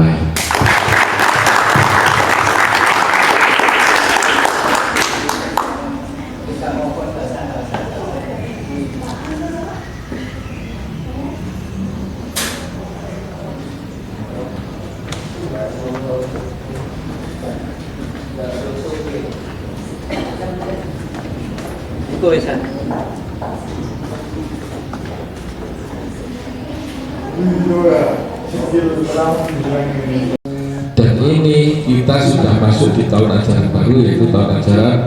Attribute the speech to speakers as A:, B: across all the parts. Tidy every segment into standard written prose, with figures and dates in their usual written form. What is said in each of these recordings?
A: dimulai. Dan ini kita sudah masuk di tahun ajaran baru, yaitu tahun ajaran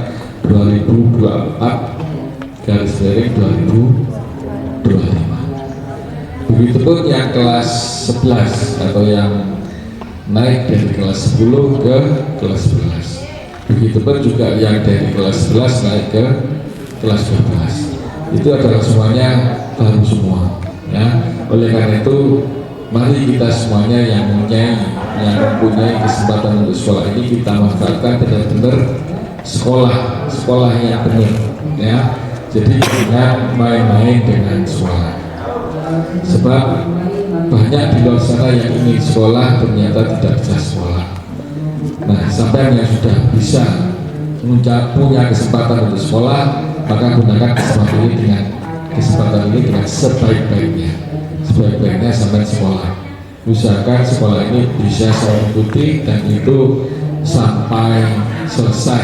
A: 2024/2025. Begitupun yang kelas 11 atau yang naik dari kelas 10 ke kelas 11. Begitupun juga yang dari kelas 11 naik ke kelas 12. Itu adalah semuanya baru semua, ya. Oleh karena itu, mari kita semuanya yang mempunyai kesempatan untuk sekolah ini, kita manfaatkan benar-benar sekolah yang benar, ya. Jadi jangan main-main dengan sekolah. Sebab banyak di luar sana yang ingin sekolah ternyata tidak bisa sekolah. Nah, sampai yang sudah bisa punya kesempatan untuk sekolah, maka gunakan kesempatan ini dengan sebaik-baiknya. Sebaik-baiknya sampai sekolah. Usahakan sekolah ini bisa saya ikuti dan itu sampai selesai.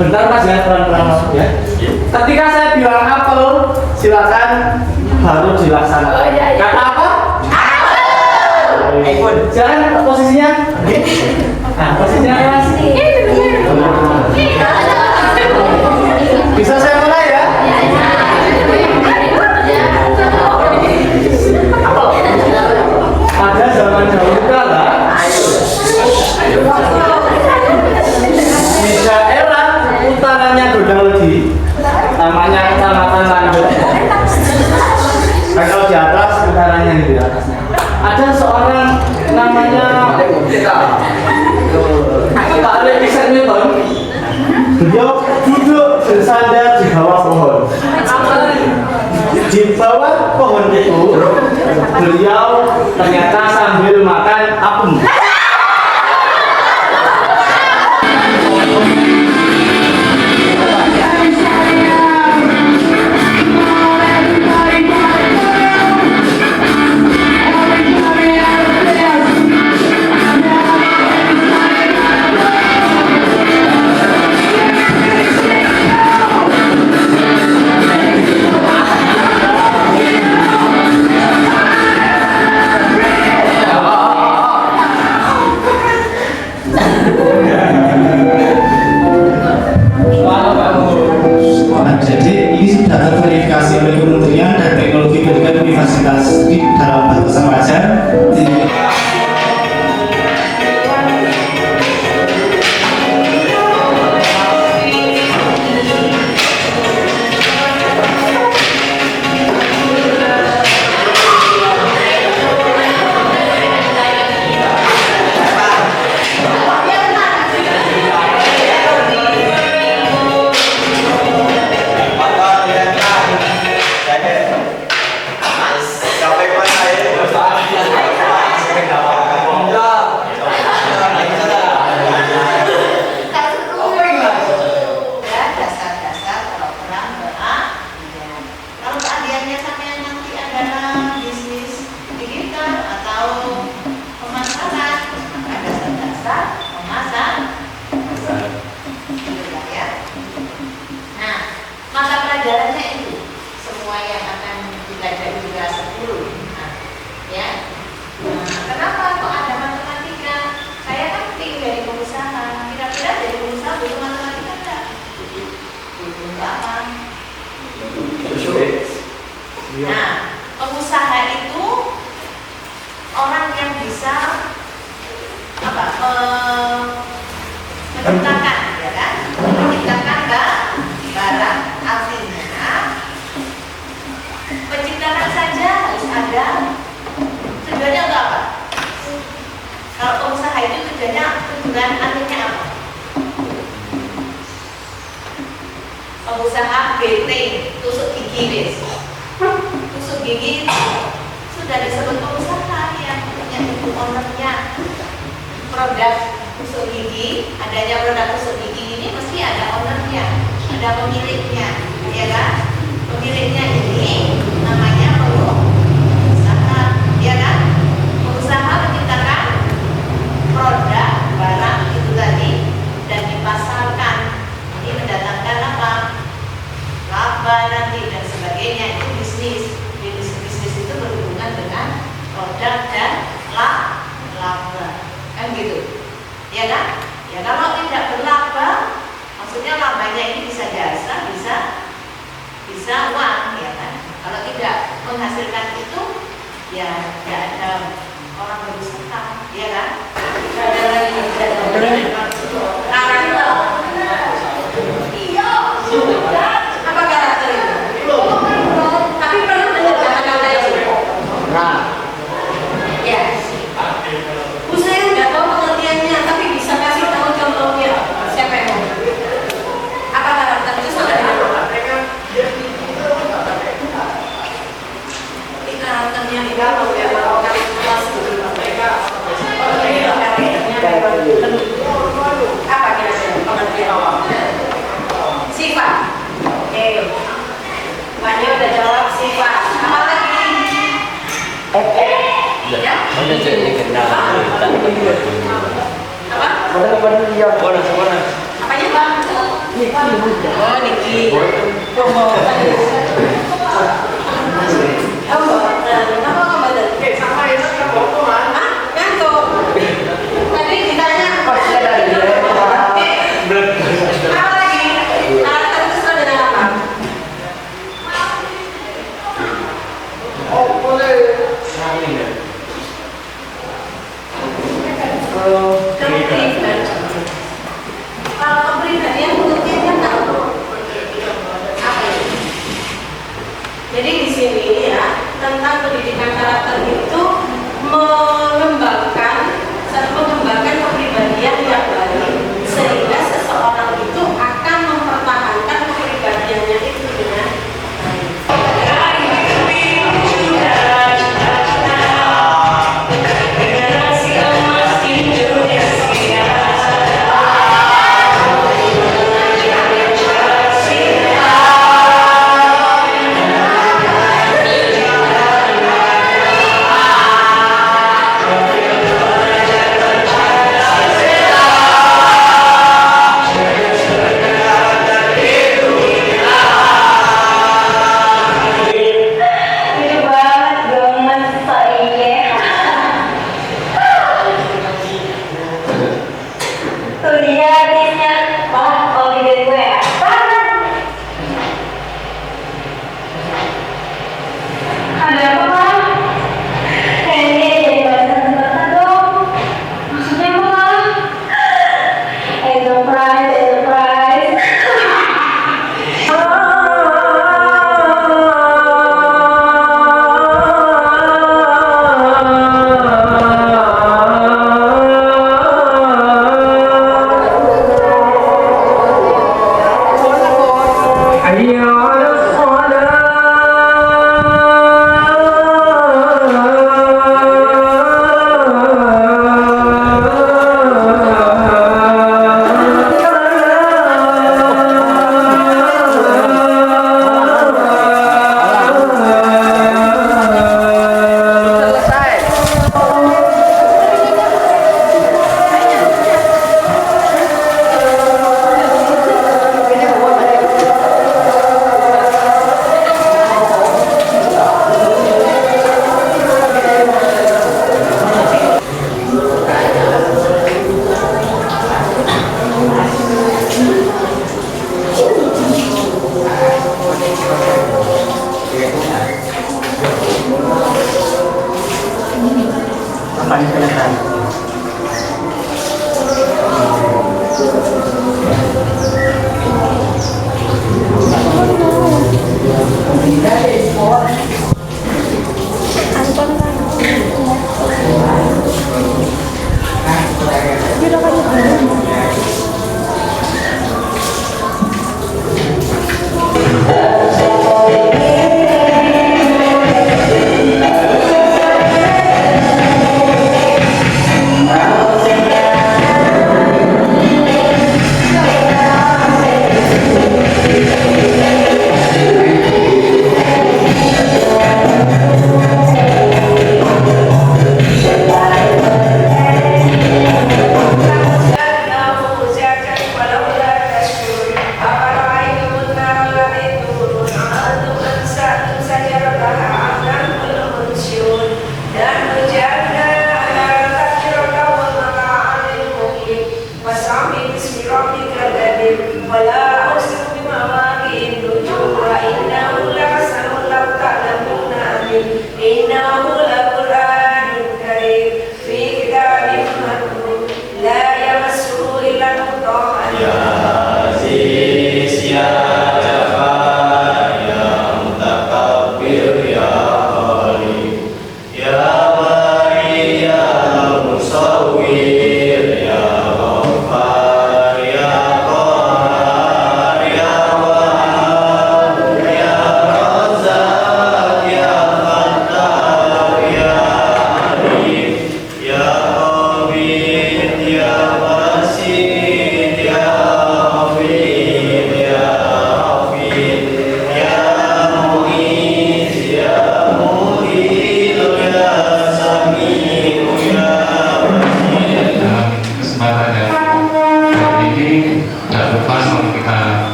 B: Bentar Mas ya, pelan-pelan ya. Ketika saya bilang apel, silakan baru dilaksanakan. Kata apa? Apel. Jangan posisinya. Nah, posisinya Mas. Bisa saya mulai ya? Pada zaman dahulu kala, di daerah utaranya Godangledhi, namanya Kecamatan Landut. Kalau di atas utaranya di atasnya, ada seorang namanya Pak Levisan Newton. Beliau duduk bersandar di bawah pohon. Di bawah pohon itu, beliau ternyata sambil makan apem.
C: masa ya. Nah, mata pelajarannya itu semua yang akan dipelajari di kelas 10. Nah, ya. Nah, kenapa kok ada matematika? Saya kan pilih dari pengusaha. Kira-kira dari pengusaha butuh matematika enggak? Butuh apa? Nah, pengusaha itu orang yang bisa apa? Menciptakan, ya kan? Menciptakan barang, artinya menciptakan saja harus ada tujuannya untuk apa? Kalau pengusaha itu tujuan akhirnya apa? Pengusaha betting, tusuk gigi wis. Tusuk gigi sudah disebut pengusaha yang punya itu ownernya. Produk tusuk gigi, adanya produk tusuk gigi ini mesti ada ownernya, ada pemiliknya, ya kan? Pemiliknya ini namanya pengusaha, ya kan? Pengusaha menciptakan produk barang itu tadi dan dipasarkan. Ini mendatangkan apa? Laba nanti dan sebagainya. Itu bisnis. Bisnis itu berhubungan dengan produk dan laba, kan gitu, ya kan? Ya kalau tidak berlaba, maksudnya labanya ini bisa jasa, bisa uang, ya kan? Kalau tidak menghasilkan itu, ya tidak ada orang berusaha, ya kan? Ada lagi karakter. Iya, apa karakter itu? Tapi perlu menjelaskan kata itu.
B: Nah,
C: Ya. Bu, saya nggak tahu pengertiannya, tapi bisa kasih tahu contohnya. Siapa yang mau? Apa karakter itu sama dengan apa? Ini karakternya di kalau ya kalau kali kelas apa kira-kira pengertian? Sifat. Oke. Wanya udah jawab sifat. Apa lagi? Ya?
D: Mana jadi kenal
C: Apa? Apanya bang? Oh, Niki. Kenapa kamu badan?
B: sama itu yang foto kan?
C: Hah? Ngantuk. Tadi ditanya. Apa lagi? Karakter itu sama dengan apa?
B: Oh, boleh.
C: Kepribadian. Kalau kepribadian pengertiannya tahu. Apa itu? Jadi di sini ya tentang pendidikan karakter itu mengembangkan kepribadian yang baik sehingga seseorang itu akan mempertahankan kepribadiannya itu dengan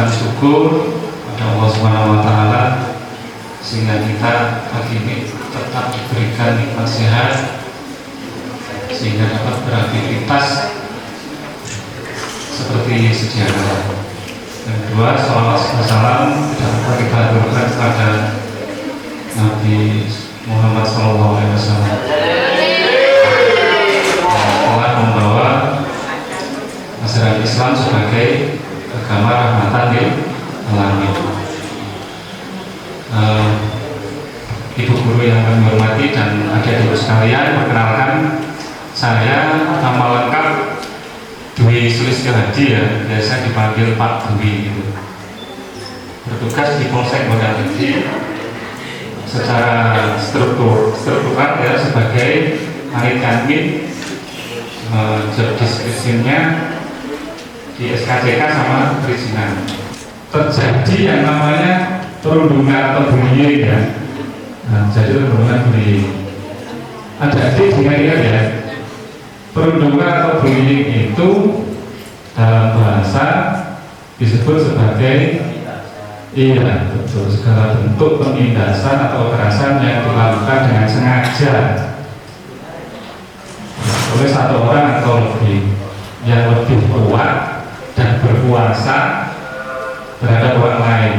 D: Syukur pada Allah Subhanahu wa Ta'ala sehingga kita pagi ini tetap diberikan nikmat sehat sehingga dapat beraktivitas seperti sedia kala. Dan kedua, salawat wassalam dapat kita aturkan kepada Nabi Muhammad SAW yang telah membawa masyarakat Islam sebagai agama rahmatan lil alamin. Ibu guru yang kami hormati dan adik-adik sekalian, perkenalkan saya nama lengkap Dwi Sulistyo Hadi, ya, biasa dipanggil Pak Dwi gitu. Bertugas di Polsek Modal Gede secara struktural ya sebagai ahli kanwin, job description-nya di SKCK sama perizinan. Terjadi yang namanya perundungan atau bullying ya. Nah, jadi perundungan bullying. Adik-adik ingat ya, perundungan atau bullying itu dalam bahasa disebut sebagai betul, segala bentuk penindasan atau kekerasan yang dilakukan dengan sengaja oleh satu orang atau lebih yang lebih kuat dan berkuasa terhadap orang lain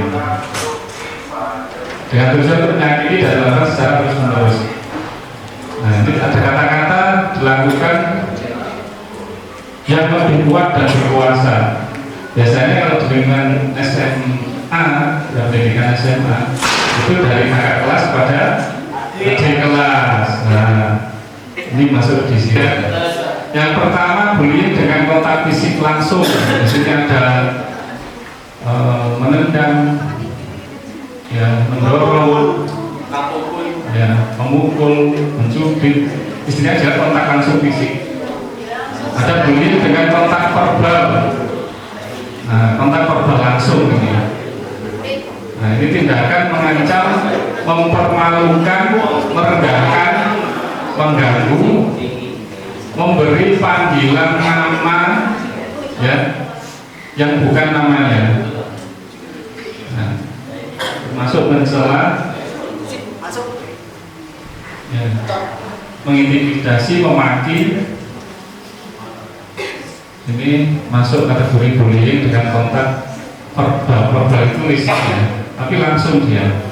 D: dengan tujuan untuk menyakiti dan dilakukan secara terus menerus. Nah, ini ada kata-kata dilakukan yang lebih kuat dan berkuasa. Biasanya kalau dengan SMA, ya pendidikan SMA itu dari kakak kelas pada adik kelas. Nah, ini masuk di sini. Yang pertama, bullying dengan kontak fisik langsung. Maksudnya ada menendang, ya, mendorong, ya, memukul, mencubit. Istilahnya adalah kontak langsung fisik. Ada bullying dengan kontak verbal. Nah, kontak verbal langsung ini. Nah, ini tindakan mengancam, mempermalukan, merendahkan, mengganggu, memberi panggilan nama ya yang bukan namanya. Nah, termasuk mencela, ya, mengintimidasi, memaki. Ini masuk kategori bullying dengan kontak verbal itu lisannya, tapi langsung dia.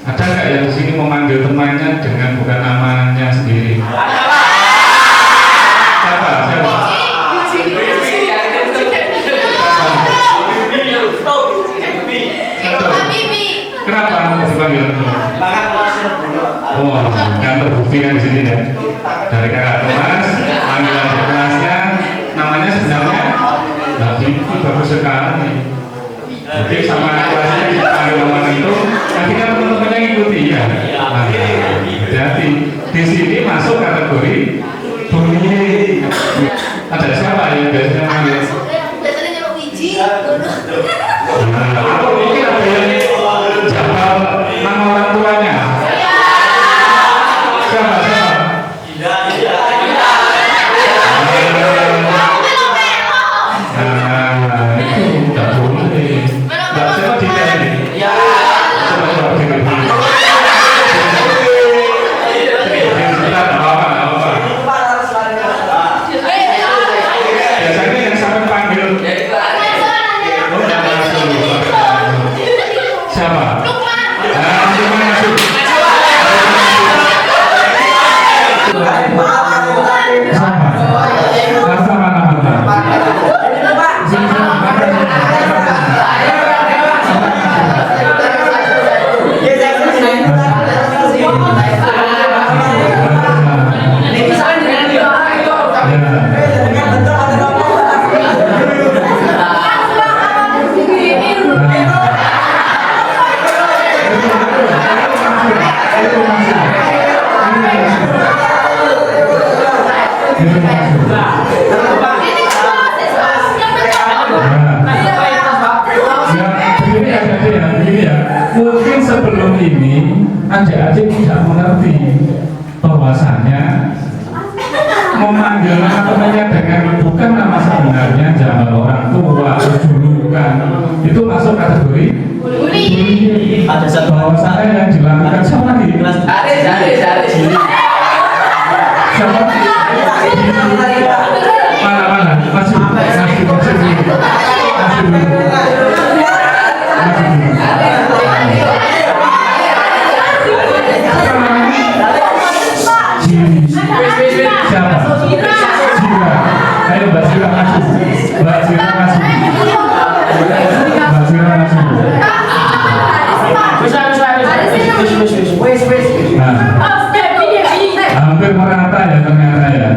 D: Ada nggak yang di sini memanggil temannya dengan bukan namanya sendiri? Siapa? Kenapa dipanggil? Oh, kan terbukti kan di sini ya dari kakak kakak kelas, panggilan di kelasnya, namanya sebenarnya itu bagus sekali. Jadi sama kelasnya dipanggil nama itu, akhirnya teman-temannya ngikuti ya. Nah, hati-hati. Di sini masuk kategori bullying. Ada siapa yang biasanya manggil?
C: Biasanya nyeluk biji.
D: Atau mungkin ada yang jawab nama orang tuanya. Siapa? Itu tidak boleh. Tidak siapa ditanya. Coba ditanya. Biasanya yang sampai panggil siapa? Lukman masuk. Sama mungkin sebelum ini adik-adik tidak mengerti bahwasanya memanggil nama temannya dengan bukan nama sebenarnya, zaman orang tua, julukan itu masuk kategori bullying.
B: Ada satu
D: Bahwasanya yang dilakukan siapa lagi? Siapa? Mana? Masih siapa? Jira. Ayo Mbak Jira masuk. Mbak Jira masuk. Hampir merata ya ternyata ya.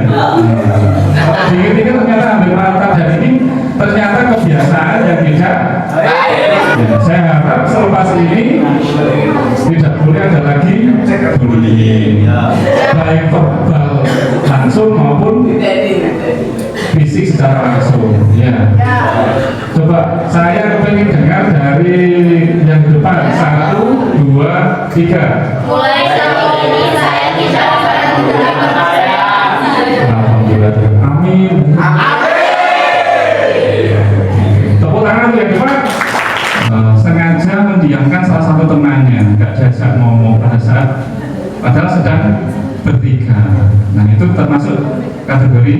D: Ini ternyata hampir merata dan ini ternyata kebiasaan yang tidak. Ya, saya harap selepas ini tidak boleh ada lagi bullying, baik verbal langsung maupun fisik secara langsung. Ya. Coba saya ingin dengar dari yang di depan. 1, 2, 3.
C: Mulai saat ini saya tidak akan menggunakan
D: Alhamdulillah. Amin. Tepuk tangan yang depan. Sengaja mendiamkan salah satu temannya, nggak diajak ngomong pada saat padahal sedang bertiga. Nah itu termasuk kategori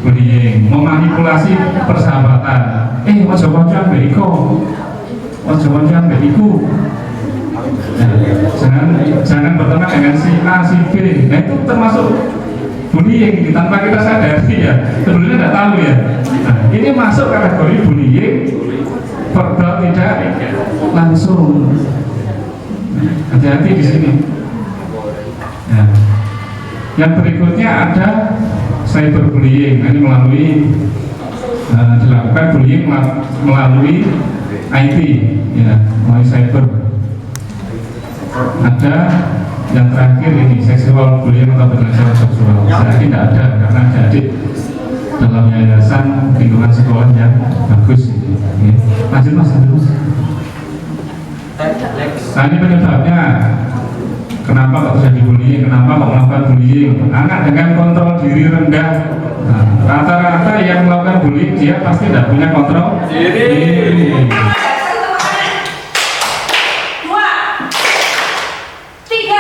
D: bullying, memanipulasi persahabatan. Wajah-wajah beriko, wajah-wajah beriku. Jangan berteman dengan si A, si B. Nah itu termasuk bullying tanpa kita sadari ya. Sebelumnya nggak tahu ya. Nah, ini masuk kategori bullying verbal tidak langsung. Hati-hati di sini. Ya. Yang berikutnya ada cyberbullying. Ini melalui dilakukan bullying melalui IT, ya, melalui cyber. Ada yang terakhir ini seksual bullying atau pelecehan seksual. Saya tidak ada karena adik dalam yayasan lingkungan sekolah yang bagus ini. Lanjut Mas. Nah ini penyebabnya. Kenapa kok terjadi bullying? Kenapa kok melakukan bullying? Anak dengan kontrol diri rendah. Rata-rata yang melakukan bullying dia pasti tidak punya kontrol diri.
C: 1, 2, 3.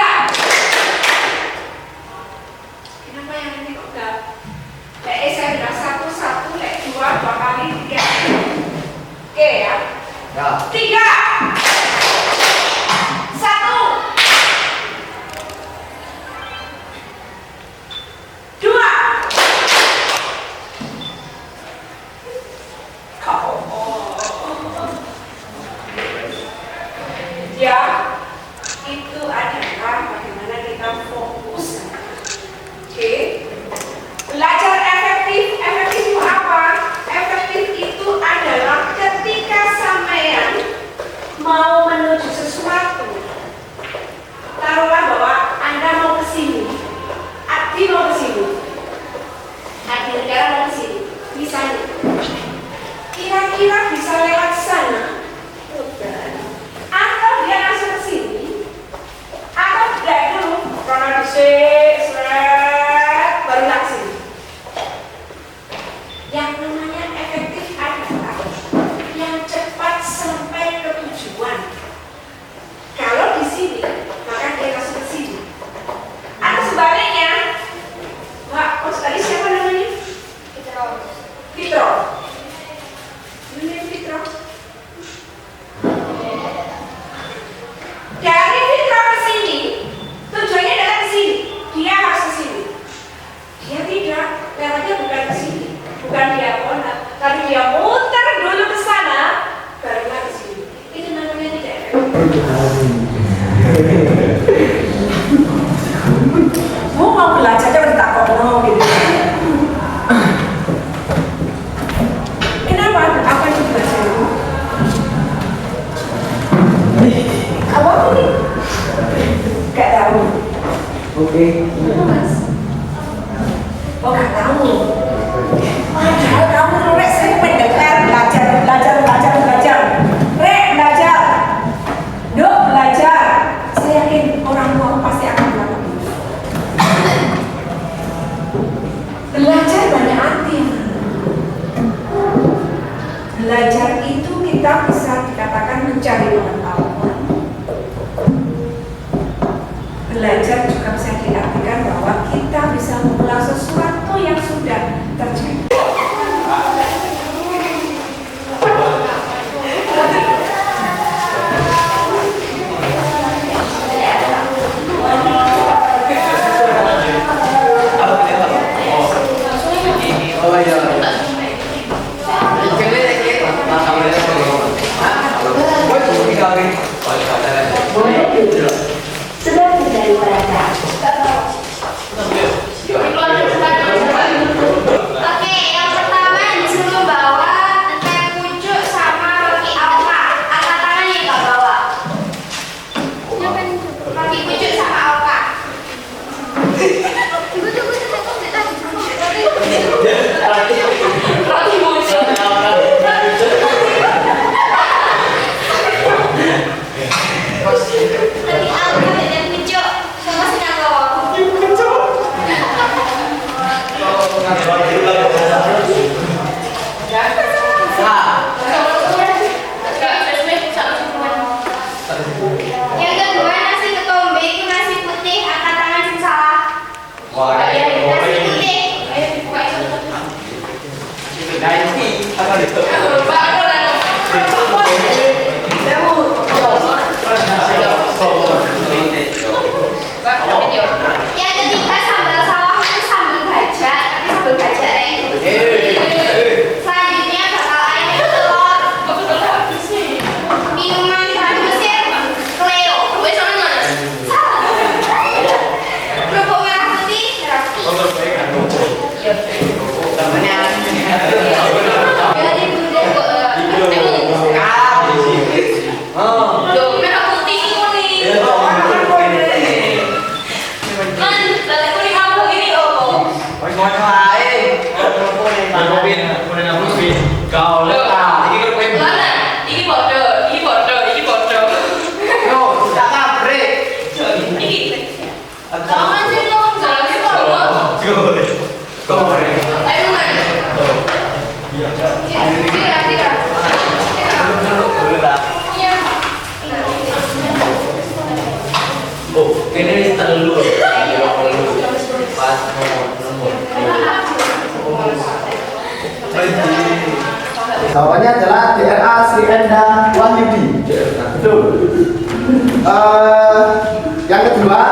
E: lewatnya bukan ke sini, bukan diagonal, tapi dia muter dulu ke sana, barulah ke sini. Itu namanya tidak mau belajar aja udah takut gitu. Kenapa? Apa itu belajar itu? Apa ini? Gak tahu.
B: Oke.
E: Mas. Oh gak tahu. Padahal kamu tuh Rek sering mendengar belajar. Rek belajar. Dok belajar. Saya yakin orang tua pasti akan melakukan itu. Belajar banyak arti. Belajar itu kita bisa dikatakan mencari pengetahuan. Belajar juga bisa diartikan bahwa kita bisa mengulang sesuatu yang sudah terjadi.
B: Oh iya.
E: Sedang dari mereka.
F: Oke, yang pertama disuruh bawa teh pucuk sama roti alpa. Angkat tangan yang nggak bawa. Roti pucuk sama alpa. Roti pucuk. Roti alpa dan pucuk. Siapa sih yang bawa? Yang kedua nasi ketombe itu nasi putih, angkat tangan sing salah. Nasi putih. Ayo buka itu. Yang ketiga sambal sawah itu sambal gajah, tapi sambal gajah selanjutnya bakal ayam telur. Minuman bahan Mesir, Cleo. Wes ono mana? Kerupuk merah putih, dari budaya Loh, merah putih kuning. Kan, dari kuning abang ini apa? Mana? Ini bodoh. Jangan sih dong, jangan sih bodoh. Ayo mana? Tiga. Iya.
B: Ini telur. Pas jawabannya adalah DRA Sri Enda Wahyudi. Betul. Yang kedua,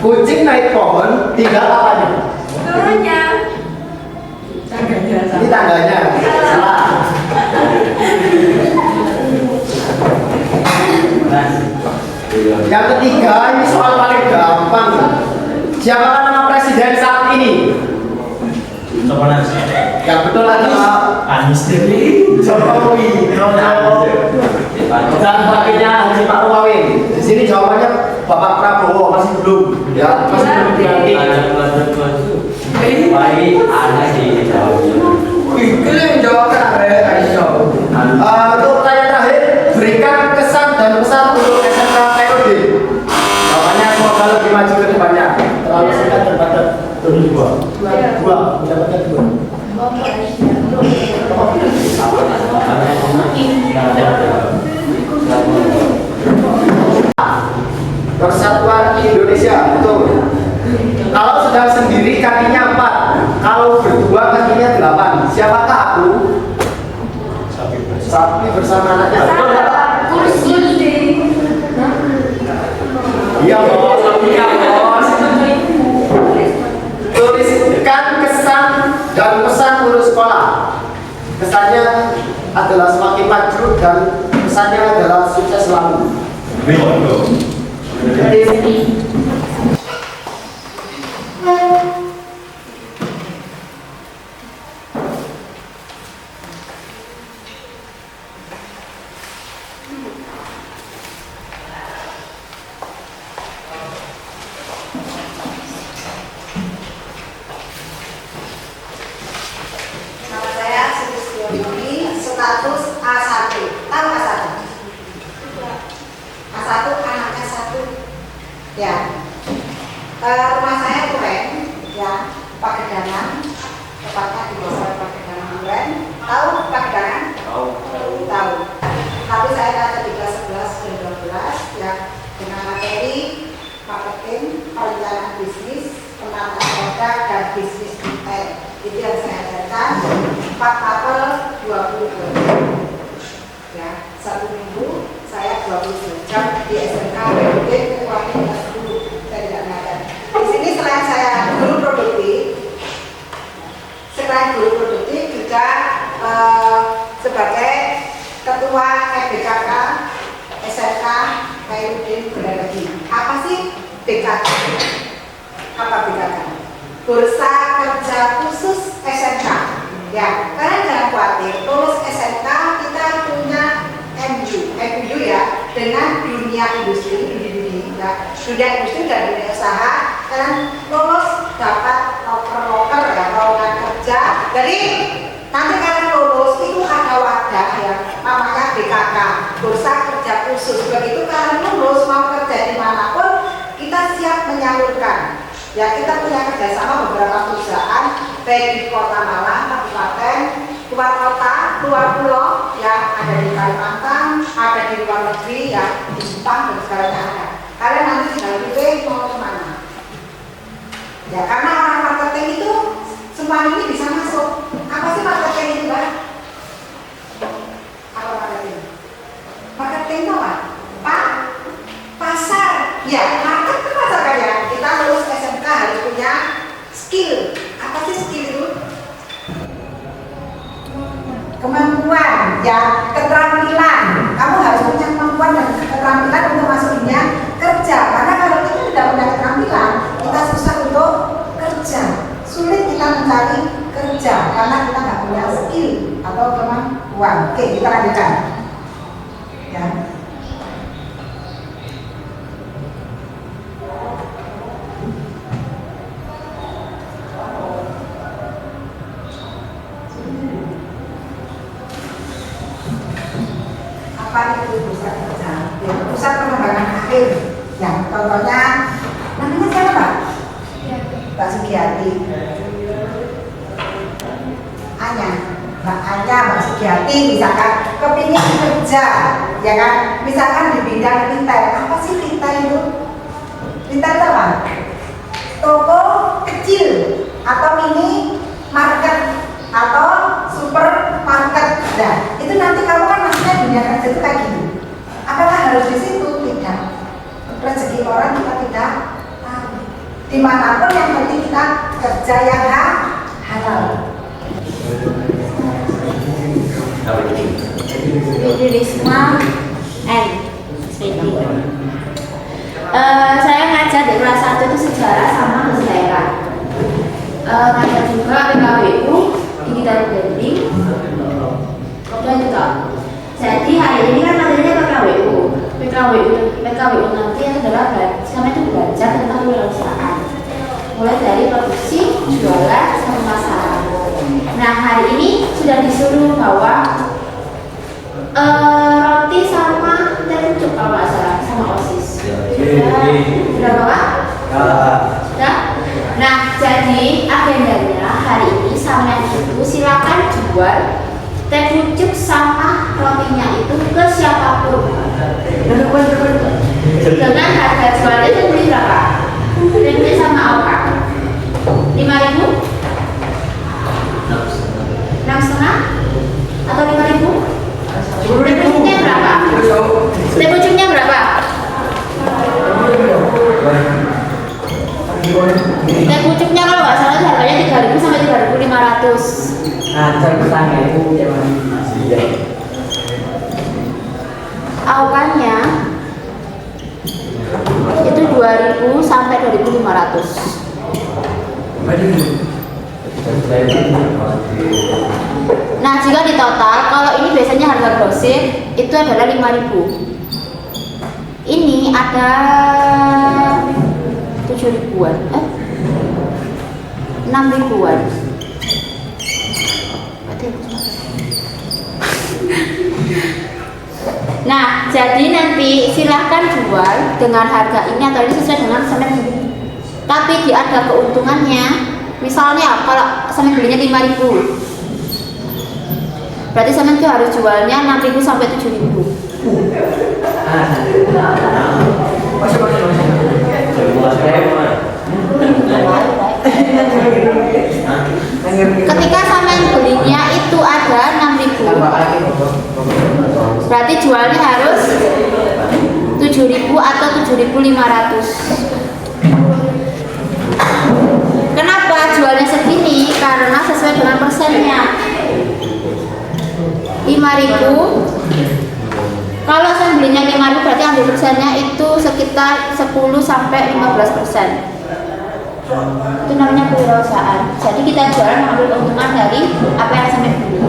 B: kucing naik pohon tinggal apanya?
E: Turunnya.
B: Ini tangganya. Salah. Yang ketiga, ini soal paling gampang. Siapa nama presiden saat ini? Yang betul adalah
G: Anies Dewi.
B: Jokowi. Dan pakainya Haji Ma'ruf. Di sini jawabannya Bapak Prabowo masih belum. Ya, masih belum diganti.
G: Baik, ada di
B: Itu yang jawabkan ayo. Untuk pertanyaan terakhir, berikan kesan dan pesan untuk SMK KOD. Jawabannya semoga lebih maju ke depannya. Terlalu singkat dan padat. Dua, mendapatkan dua. Persatuan Indonesia, betul. Kalau sedang sendiri kakinya 4, kalau berdua kakinya 8. Siapakah aku? Sapi bersama anaknya. Betul nggak, Pak?
E: Kursi.
B: Iya bos, sapinya bos. Tulis adalah semakin maju dan kesannya adalah sukses selalu. Jadi
C: Nama saya Siti Setiawati, status A1. Tahu A1? A1 anaknya 1. Ya. Rumah saya Duren, ya, Pagedangan. Tepatnya di desa Pagedangan Duren. Tahu Pagedangan? Tahu. Tahu. Tapi saya ada di kelas 11 dan 12, ya, dengan materi marketing, perencanaan bisnis, penataan produk dan bisnis retail. Itu yang saya ajarkan 4 apel 20 ya, 1 minggu saya 20 jam di SMK PUD Kekuatan kelas 10. Saya tidak mengajar di sini. Selain saya guru produktif juga sebagai ketua BKK SMK PUD Gradagi. Apa sih BKK? Apa BKK? Bursa Kerja Khusus SMK. Ya, kalian jangan khawatir, lulus SMK kita punya MU ya, dengan dunia industri, ya, dunia industri dan dunia usaha. Kalian lulus dapat loker ya, lowongan kerja. Jadi nanti kalian lulus itu ada wadah ya, namanya BKK, Bursa Kerja Khusus. Begitu kalian lulus mau kerja dimanapun, kita siap menyalurkan. Ya, kita punya kerjasama beberapa perusahaan baik di Kota Malang, kabupaten, luar kota, luar pulau, ya, ada di Kalimantan, ada di luar negeri, ya, di Jepang dan segalanya ada. Kalian nanti tinggal pilih mau kemana. Ya, karena orang marketing itu semua ini bisa masuk. Apa sih marketing itu, Mbak? Apa marketing? Marketing itu apa? Pasar. Ya, market itu pasar kan ya. Kita lulus SMK harus punya skill. Apa sih skill itu? Kemampuan, ya, keterampilan. Kamu harus punya kemampuan dan keterampilan untuk masuk dunia kerja. Karena kalau kita tidak punya keterampilan, kita susah untuk kerja. Sulit kita mencari kerja karena kita nggak punya skill atau kemampuan. Oke, kita lanjutkan. Ya. Apa itu pusat kerja? Ya, pusat pengembangan karir. Ya, contohnya namanya siapa, Pak? Mbak Sugiati. Anya, Mbak Anya, Mbak Sugiati, misalkan kepingin kerja, ya kan? Misalkan di bidang retail. Apa sih retail itu? Retail itu apa? Toko kecil atau mini market atau supermarket. Nah, itu nanti kamu kan maksudnya dunia kerja itu kayak gini. Apakah harus di situ? Tidak. Rezeki orang kita tidak tahu. Dimanapun yang penting kita kerja yang halal.
F: Jadi Risma N. Speedy. Saya ngajar di kelas 1 itu sejarah sama kesehatan. Ngajar juga PKWU, digital branding, dan juga. Jadi hari ini kan materinya PKWU nanti adalah sama itu belajar tentang wirausahaan, mulai dari produksi, jualan, sampai pemasaran. Nah, hari ini sudah disuruh bawa roti sama tertutup kalau nggak salah, sama OSIS. Sudah bawa? Sudah? Nah, jadi agendanya hari ini sama itu silakan jual teh pucuk sama rotinya itu ke siapapun dengan harga jualnya itu beli berapa? Beli sama apa? 5.000? 6,5? Atau 5.000? Teh pucuknya berapa? Teh pucuknya berapa? Teh pucuknya kalau nggak salah harganya 3.000 sampai 3.500.
G: Nah, cara bertanya itu gimana?
F: 2.000 sampai 2.500. Nah, jika di total, kalau ini biasanya harga grosir itu adalah 5.000. Ini ada 7.000-an, 6.000-an. Nah, jadi nanti silahkan jual dengan harga ini atau ini sesuai dengan semen beli. Tapi dia ada keuntungannya. Misalnya kalau semen belinya 5.000, berarti semen itu harus jualnya 6.000 sampai 7.000. Ketika semen belinya itu ada 6.000, berarti jualnya harus 7.000 atau 7.500. Kenapa jualnya segini? Karena sesuai dengan persennya. 5.000. Kalau saya belinya 5.000, berarti ambil persennya itu sekitar 10 sampai 15%. Itu namanya kewirausahaan. Jadi kita jual mengambil keuntungan dari apa yang saya beli.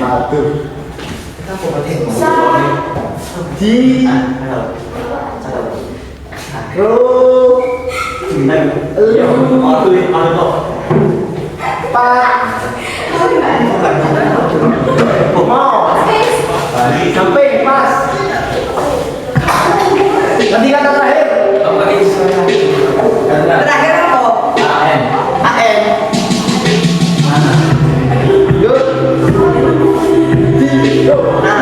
B: Aduh. Kita mau pakai di samping pas. Nanti kata terakhir. Terakhir apa? AM. Yuk. Nah,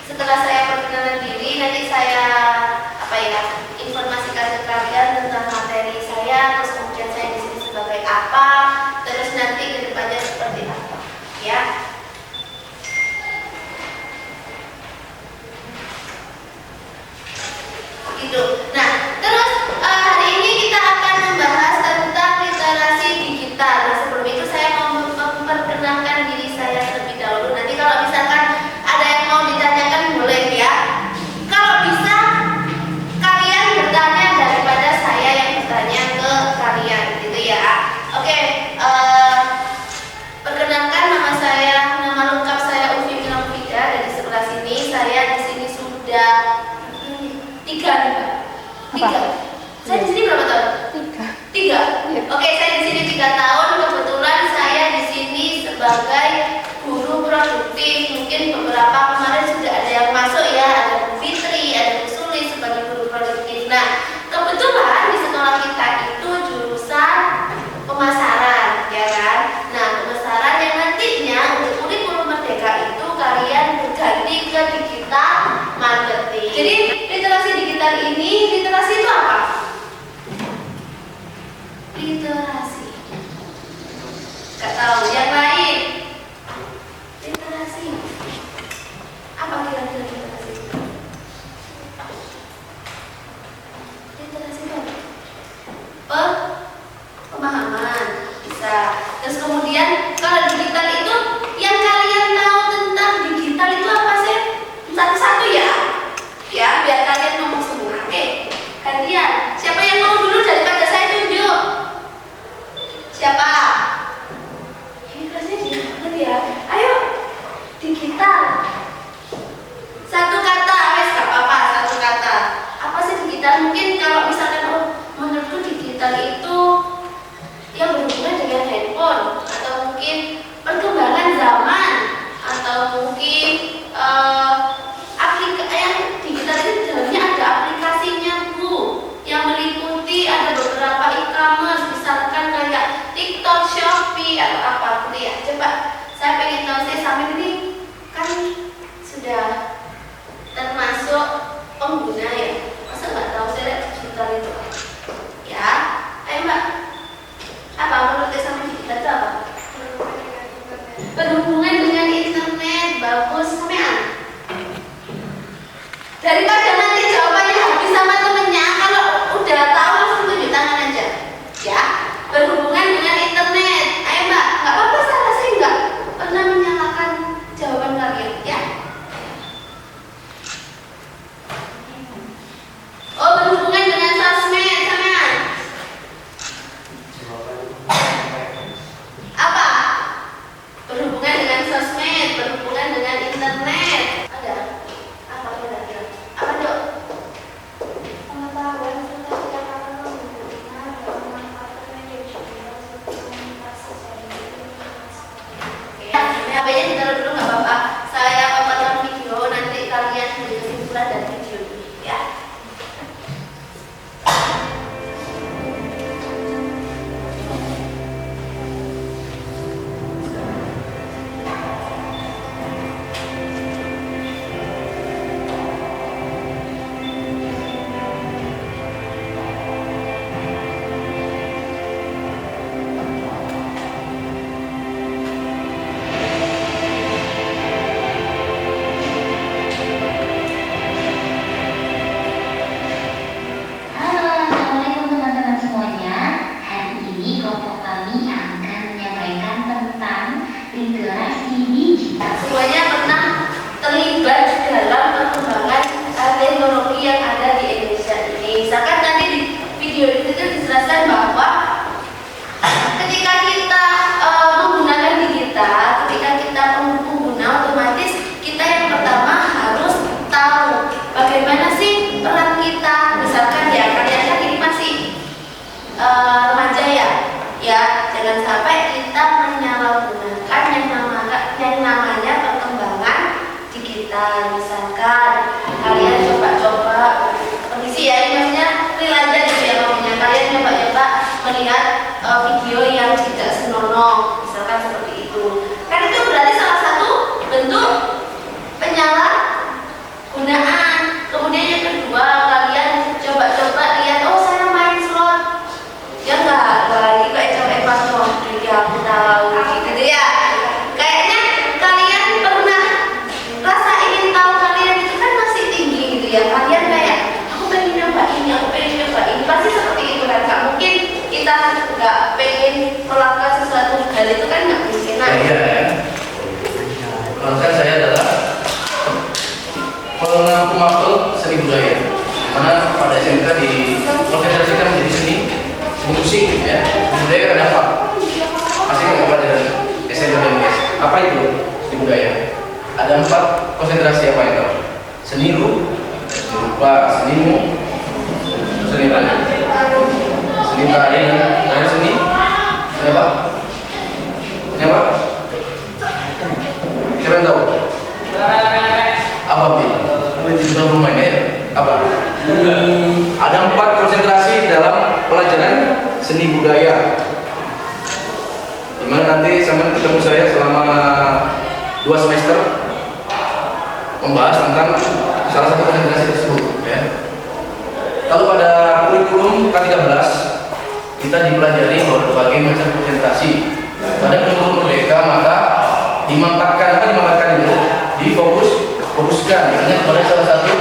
F: setelah saya perkenalan diri, nanti saya informasikan ke kalian tentang materi saya, terus kemudian saya di sini sebagai apa, terus nanti ke depannya seperti apa, ya. Gitu. Nah, terus hari ini kita akan membahas tentang literasi digital. Nah, sebelum itu saya mau memperkenalkan diri saya terlebih dahulu. Nanti kalau misalkan ada yang mau ditanyakan boleh ya. Kalau bisa kalian bertanya daripada saya yang bertanya ke kalian, gitu ya. Oke, perkenalkan nama lengkap saya Ufi Milafida. Dari sebelah sini saya di sini sudah tiga. Saya di sini berapa tahun? Tiga. Oke, saya di sini 3 tahun. Kebetulan saya di sini sebagai guru produktif. Mungkin beberapa kemarin sudah ada yang masuk ya, ada Bu Fitri, ada Bu Suli sebagai guru produktif. Nah, kebetulan di sekolah kita itu jurusan pemasaran, ya kan? Nah, pemasaran yang nantinya untuk kurikulum merdeka itu kalian berganti ke digital marketing. Jadi literasi digital ini, literasi itu apa? Literasi. Gak tahu yang lain. Literasi. Apa kira-kira literasi? Literasi itu apa? Pemahaman. Bisa. Terus kemudian kalau digital itu yang kalian tahu tentang digital itu apa sih? Satu-satu ya. Ya, biar kalian ngomong semua. Oke. pelajaran. Misalkan kalian coba-coba kondisi ya, ini maksudnya real aja gitu ya ngomongnya. Kalian coba-coba melihat video yang tidak senonoh, misalkan seperti itu. Kan itu berarti salah satu bentuk penyalahgunaan. Kemudian yang kedua, kalian coba-coba lihat, oh saya main slot, ya enggak, lagi kayak cewek paspor, ya aku tahu, gitu ya. Kayaknya kalian pernah rasa ingin tahu kalian itu kan masih tinggi gitu ya. Kalian kayak, aku pengen nyoba ini, aku pengen nyoba ini, pasti seperti itu kan. Gak mungkin kita nggak pengen melakukan sesuatu hal itu kan, nggak mungkin. Nah,
B: Iya ya. Konsen saya adalah pengampu makhluk seni budaya. Karena pada SMK dikonsentrasikan menjadi seni musik ya. Budaya kan ada apa? Pasti nggak pelajaran SMK dan UGS. Apa itu seni budaya? Ada 4 konsentrasi apa itu? Seni rupa, senimu, seni tari, seni tari, dan seni apa? Seni apa? Siapa yang tahu? Apa Bi? Di dalam rumah ini apa? Ada 4 konsentrasi dalam pelajaran seni budaya. Dimana nanti sama ketemu saya selama 2 semester membahas tentang salah satu konsentrasi tersebut. Ya. Kalau pada kurikulum K13 kita dipelajari berbagai macam konsentrasi. Pada kurikulum merdeka maka dimampatkan itu difokuskan hanya kepada salah satu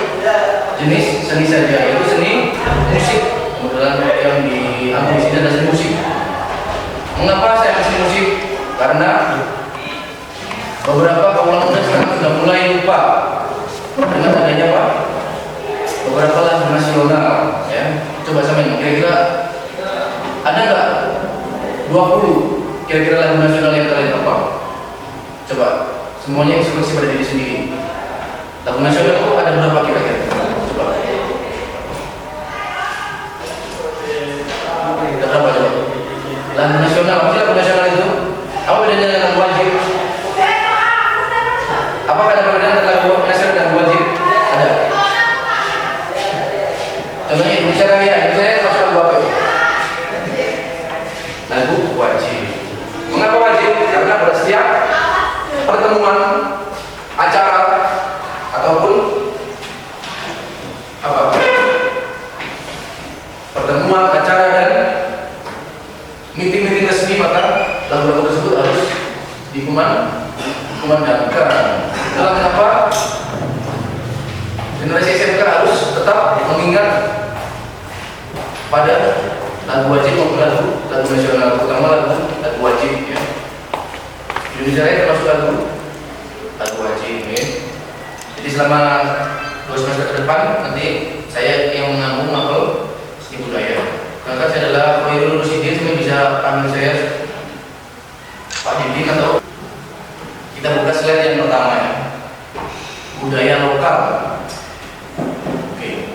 B: jenis seni saja, yaitu seni musik. Kemudian yang diambil di sini adalah seni musik. Mengapa saya seni musik? Karena beberapa kaum muda sekarang sudah mulai lupa dengan adanya apa? Beberapa lagu nasional, ya. Coba samain, kira-kira ada nggak 20 kira-kira lagu nasional yang kalian apa? Coba semuanya introspeksi pada diri sendiri. Lagu nasional itu ada berapa kira-kira? Coba. Ada berapa coba? Lagu nasional, apa sih lagu nasional itu? Apa bedanya dengan lagu wajib? Apakah ada perbedaan antara lagu nasional dan lagu wajib? Ada. Contohnya Indonesia Raya, Indonesia masuk lagu apa? Lagu wajib. Mengapa wajib? Karena pada setiap pertemuan, acara ataupun apa? Pertemuan, acara dan meeting-meeting resmi, maka lagu-lagu tersebut harus dikumandangkan. Dalam kenapa generasi SMK harus tetap mengingat pada lagu wajib maupun lagu nasional, terutama lagu wajib ya. Indonesia Raya termasuk lagu wajib ya. Jadi selama 2 semester ke depan nanti saya yang mengambil makhluk seni budaya. Maka saya adalah Khairul Rusidin, saya bisa panggil saya Pak Didin, atau kita buka slide yang pertama ya. Budaya lokal. Oke.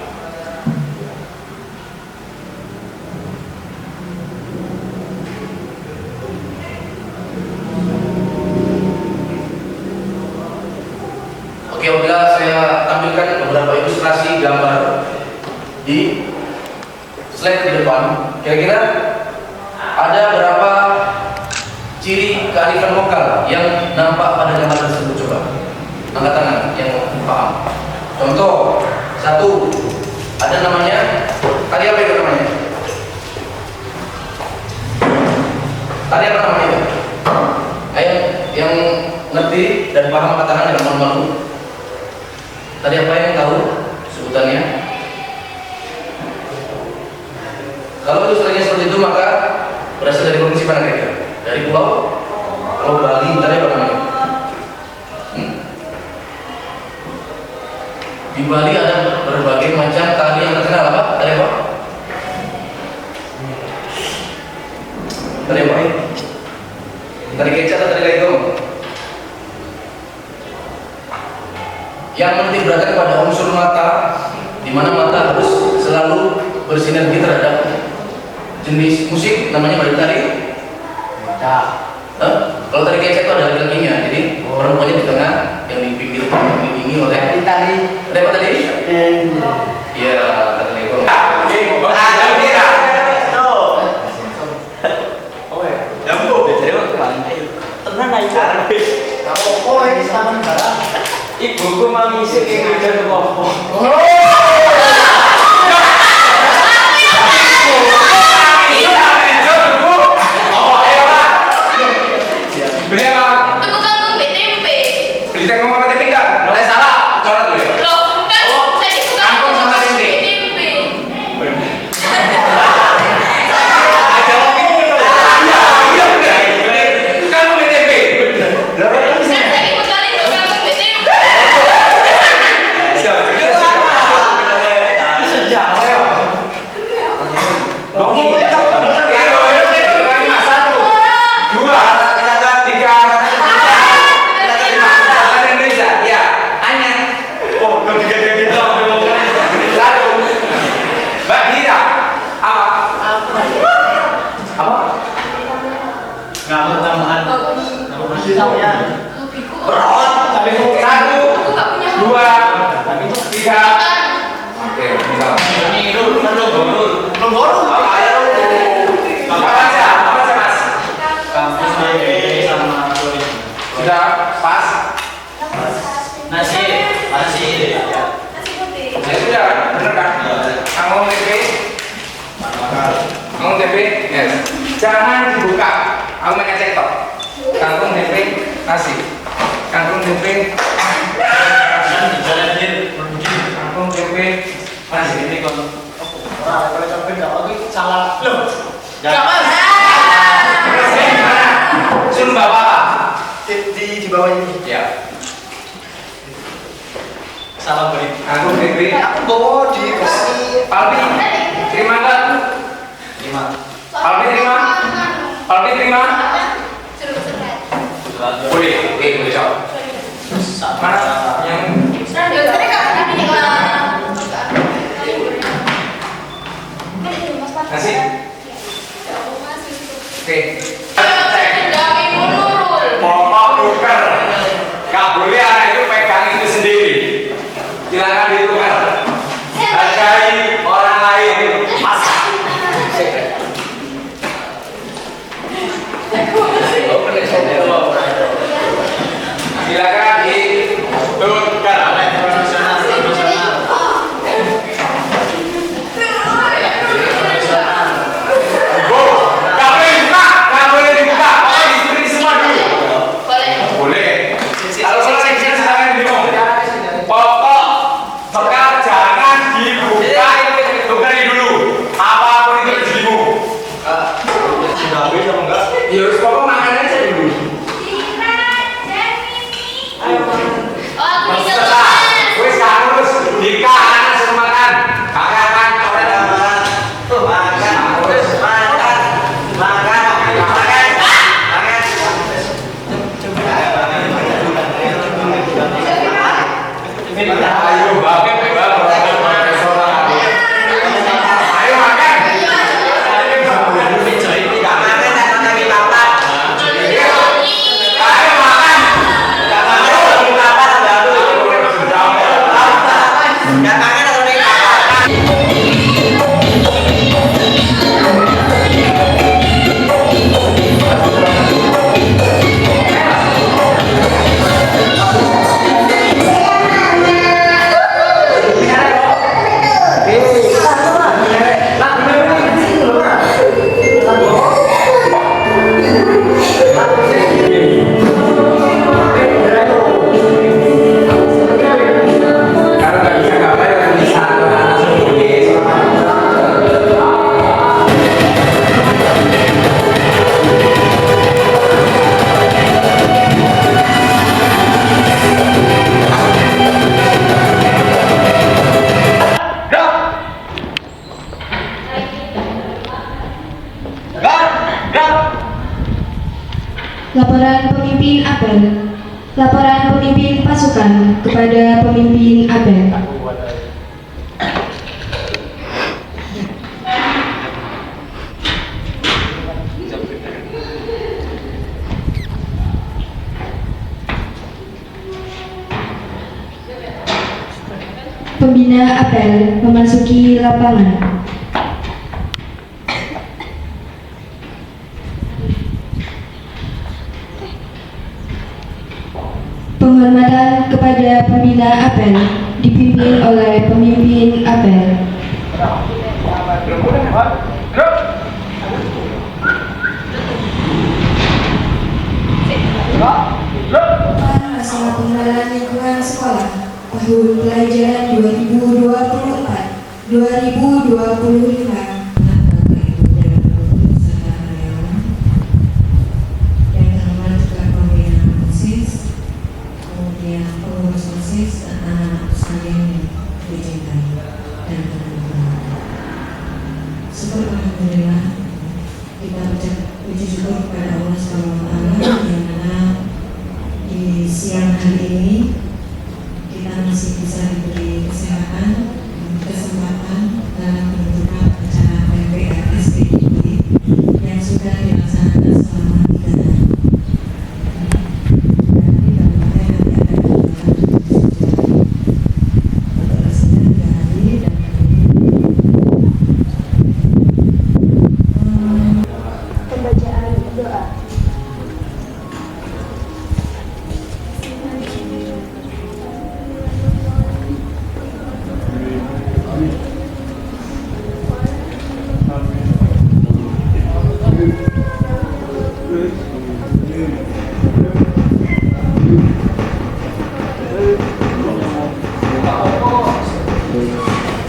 B: Oke, apabila saya tampilkan beberapa ilustrasi gambar di slide di depan, kira-kira ada berapa ciri kearifan lokal yang nampak pada gambar tersebut? Coba angkat tangan yang paham. Contoh 1, ada namanya, tadi apa itu namanya? Tadi apa namanya? Ayo yang ngerti dan paham angkat tangan, jangan malu-malu. Tadi apa yang tahu sebutannya? Kalau ilustrasinya seperti itu maka berasal dari provinsi mana kira-kira? Dari pulau Bali. Tadi apa namanya? Di Bali ada berbagai macam tari yang terkenal. Apa? Tari apa? Tari apa? Tari kecak atau tari legong? Yang menitik beratkan pada unsur mata, di mana mata harus selalu bersinergi terhadap jenis musik, namanya pada tari. Kalau tari kecak itu ada laki-lakinya, jadi perempuannya di tengah, yang di pinggir dikunjungi oleh Itali. Ada apa tadi? Iya, terlibat.
G: Tenang aja.
B: Kamu ini sama negara.
G: Ibuku mau ngisi yang ngajar ke Bopo.
C: Tukang BTP.
B: Beli tengok sama tempe enggak? Saya salah. Coret dulu ya.
C: Loh, kan tadi tukang
B: Angkong sama tempe.
C: BTP.
B: Kamu beli tempe.
C: Kan tadi bekali tukang BTP. Aku nggak punya
B: Sudah pas.
G: Nasi
C: nasi putih.
B: Ya sudah, benar kan? Kamu TP. Kamu TP. Yes. Jangan dibuka. Aku mengecek tok. Kangkung TP nasi. Kangkung TP. Kangkung TP nasi. Ini kalau sampai nggak lagi salah. Loh. Jangan. Suruh bawa apa? Di bawah ini. Ya.
G: salam beri.
B: Aku TP. Aku bawa di kursi. Palpi. Terima enggak?
G: Terima.
B: Palpi terima. Palpi terima.
C: Suruh surat.
B: Boleh. Boleh jawab. Mana yang
C: Ya tadi kan tadi
B: nasi? Oke. Pokok tukar. Gak boleh anak itu pegang itu sendiri. Silakan ditukar. Hargai orang lain. Masak. Silakan ditukar. Boleh. Kalau selesai silakan diminum. Pokok bekal jangan dibuka, tukari dulu. Apapun itu rezekimu.
G: Sudah habis apa enggak?
B: Ya harus pokok makan aja dulu. Wes harus nikah anak suruh makan. Kakak kan orang makan. Ayo bapak ayo makan. Ayo makan. Kalau nggak bisa nggak bayar bisa langsung tulis.
H: Laporan pemimpin apel. Laporan pemimpin pasukan kepada pemimpin apel. pembina apel memasuki lapangan. Penghormatan kepada pembina apel dipimpin oleh pemimpin apel. Masalah pengenalan lingkungan sekolah tahun pelajaran 2024-2025.
I: Alhamdulillah kita puji syukur kepada Allah SWT yang mana di siang hari ini kita masih bisa diberi kesehatan, kesempatan dalam menentukan acara PPRSPIB yang sudah dilaksanakan selama 3 hari.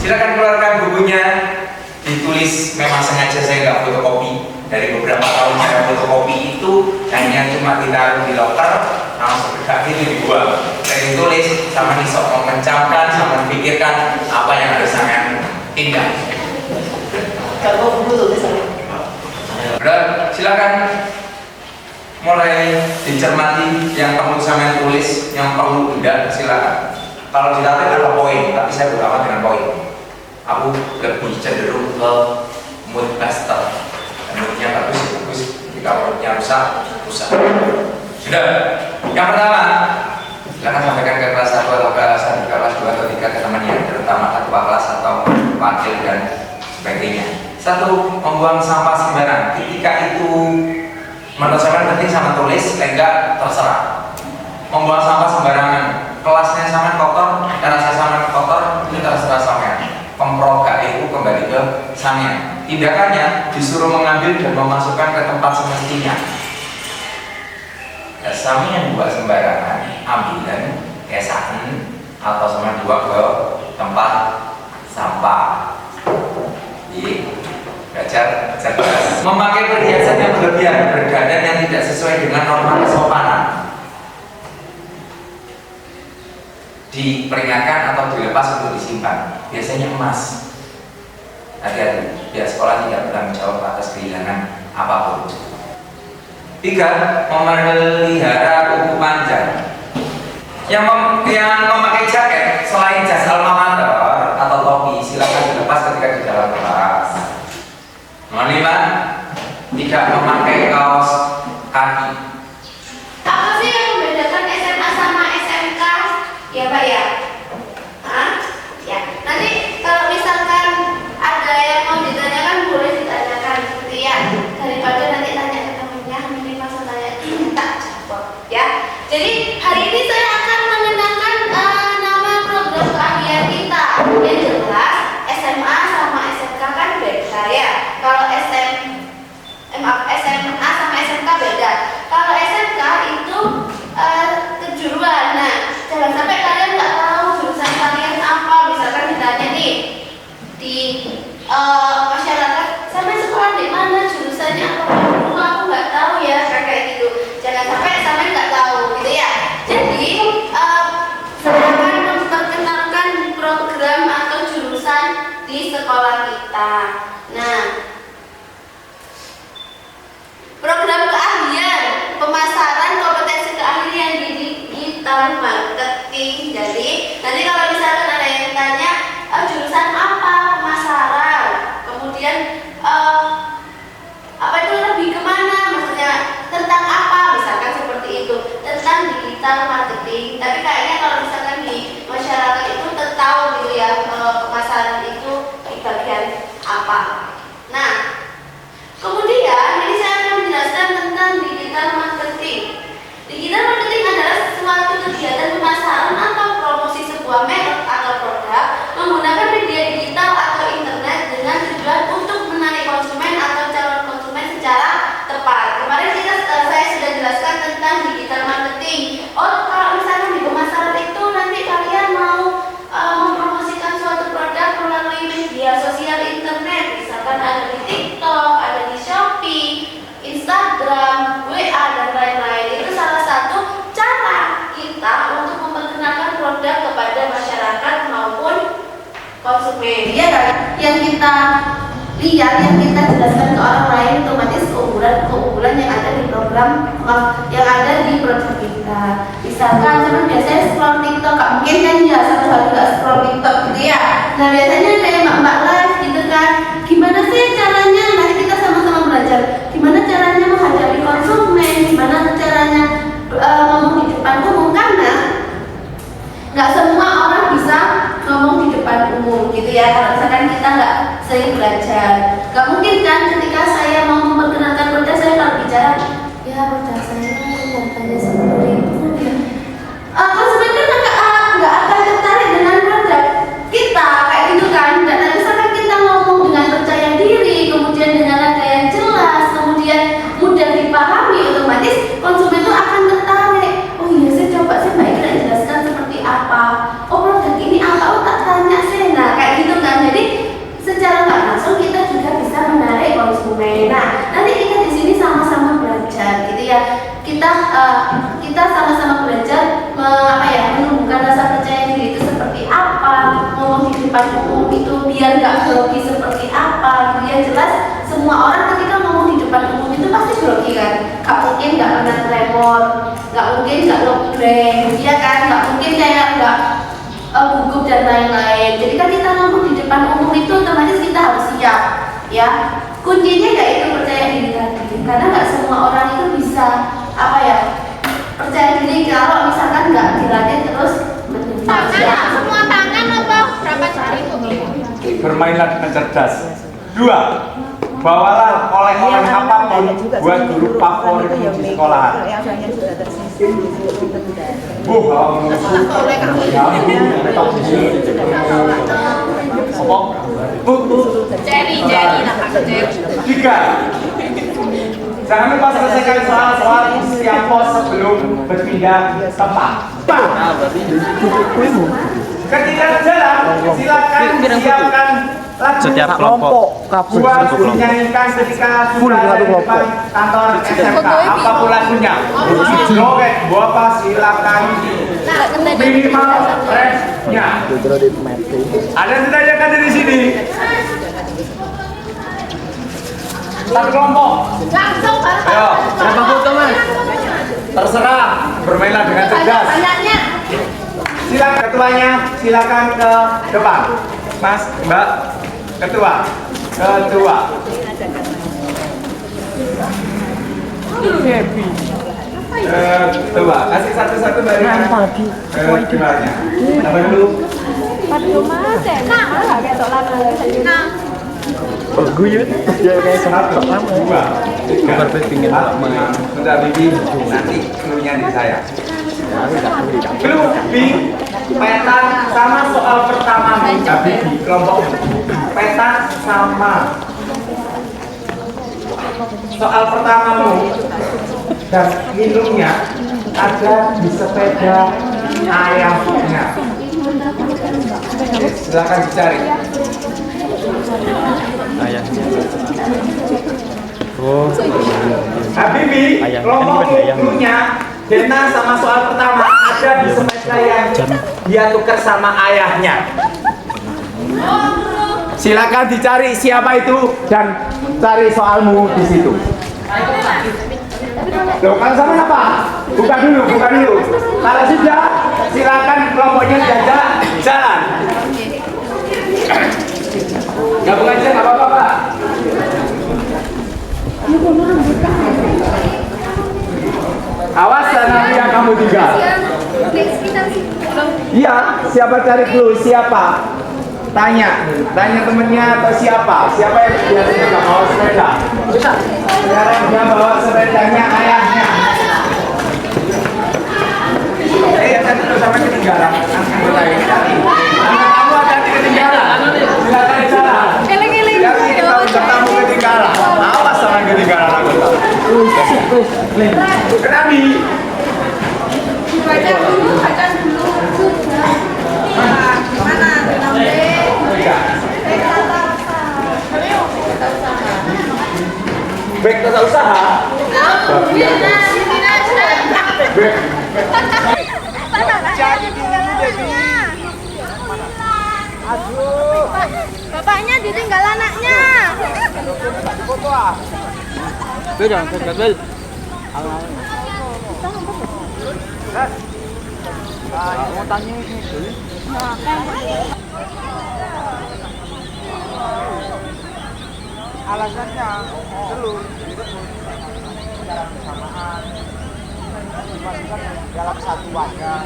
B: Silakan keluarkan bukunya. Ditulis, memang sengaja saya nggak fotokopi. Dari beberapa tahun saya fotokopi itu hanya cuma ditaruh di loker, langsung gak gitu dibuang. Saya ditulis sama nisok mengencamkan, sama memikirkan apa yang harus saya tindak.
C: Kalau buku tulis
B: Udah, silakan mulai dicermati yang perlu saya tulis, yang perlu tidak silakan. Kalau dilatih ada poin, tapi saya bukan amat dengan poin. Aku lebih cenderung ke mood buster. Moodnya bagus. Jika moodnya rusak. Sudah. Yang pertama, silakan sampaikan ke kelas 1 atau kelas 2 atau 3 ke temannya, terutama ketua kelas atau wakil dan sebagainya. 1. Membuang sampah sembarangan. Ketika itu menurut saya penting sama tulis, enggak terserah. Membuang sampah sembarangan. Kelasnya sama kotor, kelasnya sama kotor, itu terserah sampean. Pemprov KPU kembali ke sampean. Tindakannya disuruh mengambil dan memasukkan ke tempat semestinya. Ya, sampean buat sembarangan, ambilan, kesaken atau sama dua ke tempat sampah. Jadi belajar cerdas. Memakai perhiasan yang berlebihan, berdandan yang tidak sesuai dengan norma kesopanan. Diperingatkan atau dilepas untuk disimpan, biasanya emas. Hati-hati, biar sekolah tidak bertanggung jawab atas kehilangan apapun. 3. Memelihara kuku panjang. Yang memakai jaket selain jas alma mater atau topi silakan dilepas ketika di dalam kelas. Nomor 5. Tidak memakai kaos kaki.
F: Apa sih yang membedakan SMA sama SMK? Ya Pak ya? Hah? Ya. Nanti kalau misalkan ada yang mau ditanyakan boleh ditanyakan gitu ya. Daripada nanti tanya ke temennya, mungkin masalahnya tak jawab ya. Jadi hari ini saya akan mengenalkan nama program keahlian kita. Yang jelas SMA sama SMK kan beda ya. Kalau SMA sama SMK beda. Kalau SMK itu kejuruan. Nah, jangan sampai kalian nggak tahu jurusan kalian apa. Misalkan ditanya nih di masyarakat, sampai sekolah di mana, jurusannya apa? Aku nggak tahu ya, kayak gitu. Jangan sampai sampai nggak tahu, gitu ya. Jadi saya akan memperkenalkan program atau jurusan di sekolah kita. Nah, program keahlian pemasaran kompetensi keahlian digital marketing. Jadi nanti kalau misalkan ada yang tanya jurusan apa, pemasaran, kemudian apa itu lebih kemana, maksudnya tentang apa, misalkan seperti itu, tentang digital marketing. Tapi kayaknya kalau misalkan di masyarakat itu tahu gitu ya,
C: konsumen, ya kan? Yang kita lihat, yang kita jelaskan ke orang lain, otomatis keunggulan yang ada di program, yang ada di produk kita. Misalkan teman biasanya scroll TikTok, gak mungkin kan ya satu hari gak scroll TikTok gitu ya. Nah biasanya kayak mbak live gitu kan, gimana sih caranya? Nanti kita sama-sama belajar gimana caranya menghadapi konsumen, gimana caranya ngomong di depan umum, karena nggak semua orang bisa ngomong di depan umum gitu ya. Kalau misalkan kita nggak sering belajar, nggak mungkin kan ketika saya mau memperkenalkan produk saya, kalau bicara ya produk saya harganya 10.000, konsumen kan nggak akan tertarik dengan produk kita kayak gitu kan. Dan misalkan kita ngomong dengan percaya diri, kemudian dengan nada yang jelas, kemudian mudah dipahami, otomatis konsumen itu akan tertarik. Oh iya, saya coba, saya mbak Ira jelaskan seperti apa, oh produk ini apa, oh tak tanya saya. Nah kayak gitu kan, jadi secara nggak langsung kita juga bisa menarik konsumen. Nah nanti kita di sini sama-sama belajar gitu ya, kita sama-sama belajar menumbuhkan rasa percaya diri itu seperti apa, ngomong di depan umum itu biar nggak grogi seperti apa gitu ya. Jelas semua orang ketika ngomong di depan umum itu pasti grogi kan, nggak mungkin nggak pernah tremor, nggak mungkin nggak ngeblank, ya kan, nggak mungkin kayak nggak gugup dan lain-lain. Jadi kan kita ngomong di depan umum itu otomatis kita harus siap ya. Kuncinya yaitu percaya diri tadi, karena nggak semua orang itu bisa percaya diri kalau misalkan nggak dilatih terus menerus.
F: Semua tangan apa? Berapa jari itu?
B: Bermainlah dengan cerdas. 2. Bawalah oleh-oleh apapun buat guru favorit di sekolahan.
F: Jari nampak jari.
B: 3. Jangan lupa selesaikan soal-soal setiap pos sebelum berpindah tempat. Ketika jalan, silakan siapkan lagu
J: setiap kelompok
B: buat dinyanyikan ketika sudah ada di depan kantor SMK. Apapun lagunya, joget, bapak silakan minimal refnya. Ada yang ditanyakan di sini? Satu kelompok.
F: Langsung bareng.
B: Ayo, berapa foto mas? Terserah, bermainlah dengan cerdas.
F: Banyaknya.
B: Silakan ketuanya, silakan ke depan. Mas, Mbak, ketua. Ketua, kasih satu-satu barengan. Ketuanya. Apa dulu?
J: guyut dia kayak
B: Satu, dua, tiga.
J: berpingin
B: Sudah Bibi, nanti cluenya di saya. Clue Bi, peta sama soal pertama Bibi, kelompok peta sama soal pertamamu dan minumnya ada di sepeda ayahnya. Silakan dicari.
J: ayahnya. Oh,
B: Habibi,
J: ayah.
B: kelompok cluenya Dena sama soal pertama ada di sepeda yang dia tukar sama ayahnya. Silakan dicari siapa itu dan cari soalmu di situ. Loh, kan sama apa? Buka dulu. Kalau sudah, silakan kelompoknya diajak jalan. Gabung aja, nggak apa-apa, Pak. Awas nanti yang kamu tinggal. Iya, siapa cari clue? Siapa? Tanya temennya atau siapa yang biasanya nggak bawa sepeda. Sekarang dia bawa sepedanya ayahnya. Tadi udah sampai ketinggalan. Kamu hati-hati ketinggalan. Silakan jalan. Kamu ketinggalan. Awas sama ketinggalan aku. Kenabi.
C: Baca dulu. Mana?
B: Baik tata usaha. Baik.
J: Beda, beda. Mau tanya ini dulu. Alasannya telur secara bersamaan dimasukkan dalam satu wadah.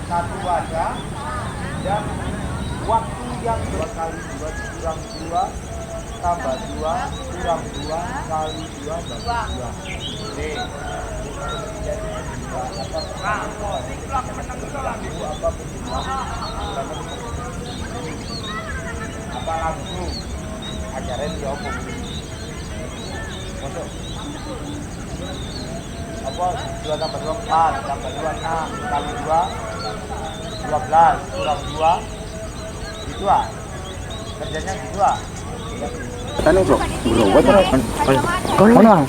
J: Satu wadah dan waktu yang 2 kali 2 kurang 2 tambah 2 kurang 2 kali 2 bagi 2. Apa langsung ajarin ya apa? Masuk. Apa 2 tambah 2 4 tambah 2 6 kali 2 12 kurang 2 gitu ah. Kerjanya gitu ah. Tanya bro, bro, terus. Mana?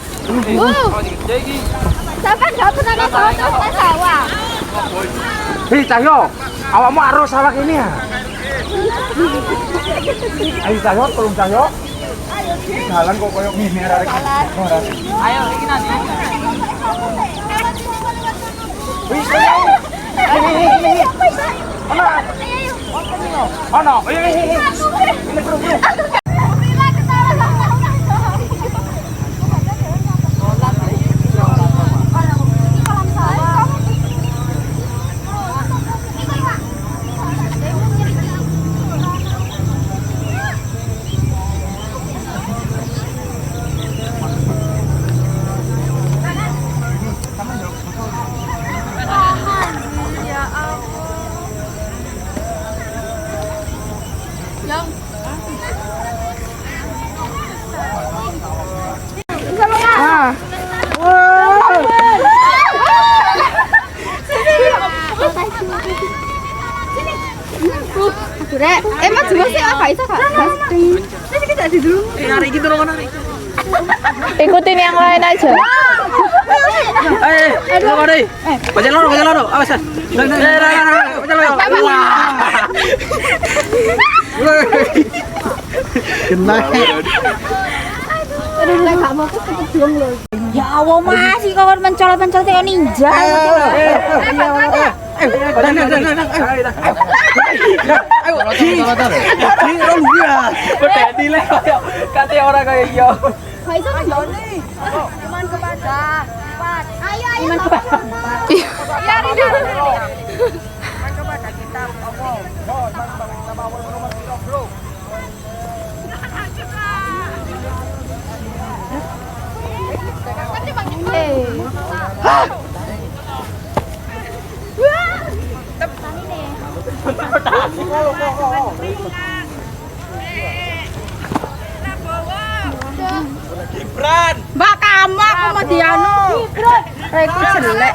F: Sampai nggak pernah ke sawah.
J: Hei Cahyo, awakmu arus sawah ini ya? Ayo Cahyo, tolong Cahyo. Jalan kok koyok ngene arek. Ayo iki nanti. Wis ini. Ono. Ini bro.
F: Rek, emang cuma sih apa itu kak? Tapi kita di dulu.
J: Narik gitu loh, narik.
F: Ikutin yang lain aja.
J: Loro deh. Baca loro. Awas. Baca loro. Kena.
F: Aduh, gak mau ke belum loh. Ya Allah, masih kawan mencolot-mencolot kayak ninja.
J: Kata orang kayak iya.
F: Iman kepada Ayo. Iman kepada Ya, Iman kepada kita
J: Gibran.
F: Mbak kamu aku mau dianu. Gibran. Aku jelek.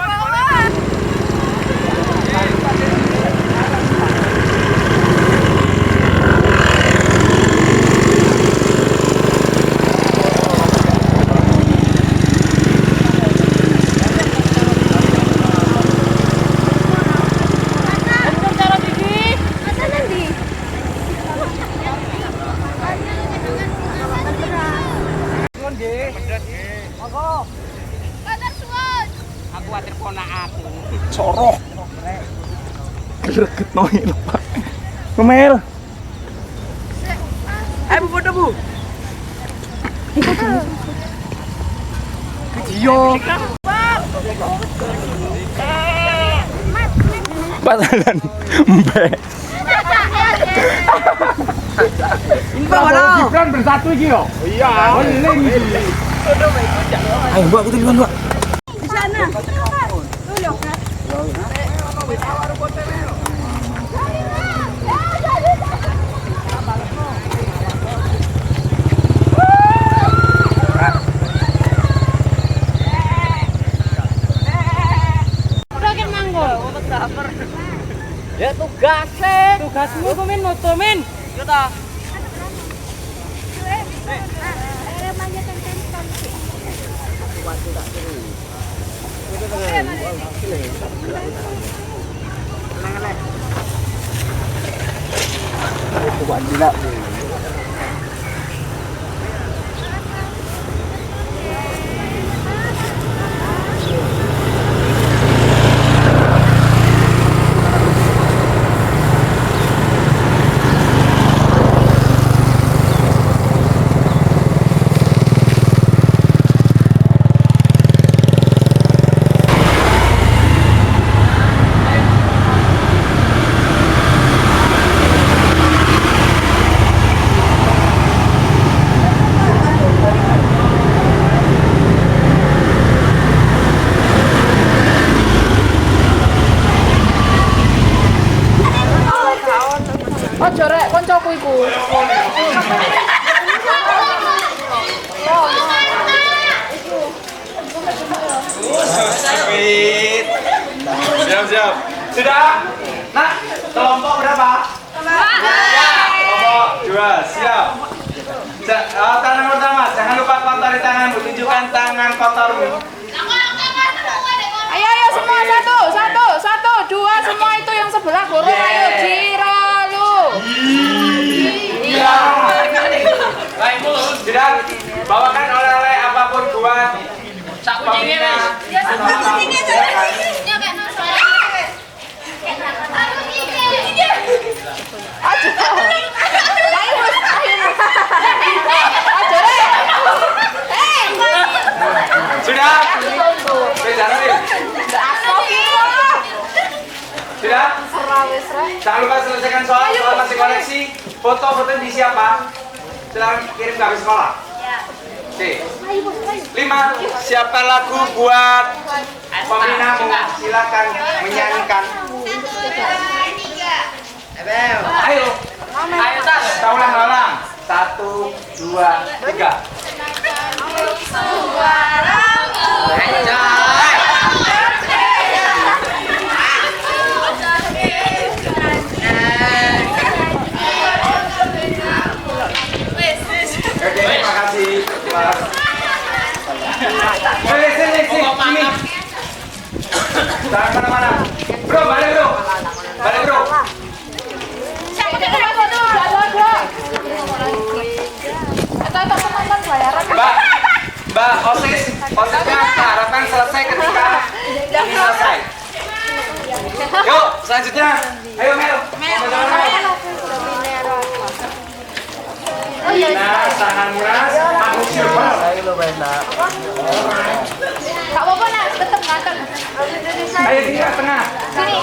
J: Aku khawatir ponak aku. Coroh. Greget noin, Pak. Kemel. Bu foto, Bu. Video. Pasalan. Mbak. Gibran bersatu iki yo. Iya. Ayo, Mbak, aku duluan, Mbak.
F: Di sana.
J: Ya tugasmu komen motomen. Yo ta. Tidak.
E: Ojo rek koncoku iku.
J: Siap. Sudah? Nah, kelompok berapa? Kelompok 2, siap. Tangan pertama, jangan lupa kotori tanganmu, tunjukkan tangan kotormu.
E: Ayo semua satu, dua semua itu yang sebelah guru ayo Jiro lu.
J: Iya. Baik, sudah bawakan oleh-oleh apapun buat pembina. Sudah? Sudah? Jangan lupa selesaikan soal masih koleksi. Foto-foto di siapa? Silahkan kirim ke habis sekolah. Oke. 5. Siapa lagu buat pembinamu? Silakan menyanyikan.
C: 1, 2, 3.
J: Ayo. Kita ulang. 1, 2, 3. Oke, terima kasih. Sini. Jangan kemana-mana. Bro, balik bro. Mbak, osisnya harapkan selesai ketika ini selesai. Yuk, selanjutnya. Ayo Mel. Nah, tangan Muras, aku siapa?
E: Kak Bobo nak tetap ganteng.
J: Ayo di tengah.
E: Sini.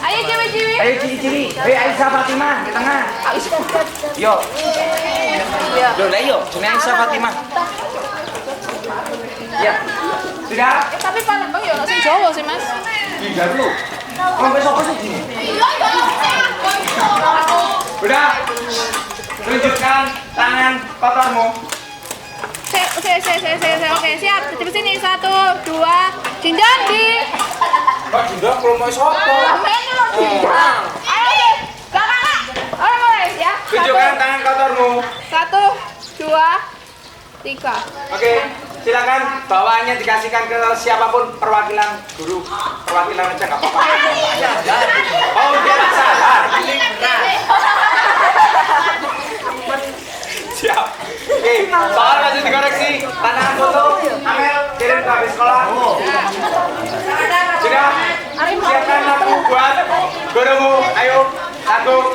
E: Ayo cewek-cewek.
J: Ayo ciri-ciri. Ayo Aisyah Fatimah di tengah. Yuk. Yuk, sini Aisyah Fatimah. Ya. Sudah?
E: Tapi Palembang ya langsung Jawa sih mas.
J: Iya dulu. Kalau besok apa sih? Udah. Tunjukkan tangan kotormu.
E: Oke, siap. Di sini 1, 2, jinjang di.
J: Pak jinjang kalau mau sopo.
E: Ayo deh, kakak. Orang mulai ya.
J: Tunjukkan tangan kotormu.
E: 1, 2, 3.
J: Oke, silakan bawaannya dikasihkan ke siapapun perwakilan guru. Perwakilan aja nggak apa-apa. Oh, dia tak salah. Siap. Oke, soal lanjut dikoreksi. Tantangan foto, Amel kirim ke habis sekolah. Sudah? Siapkan lagu buat gurumu. Ayo, lagu.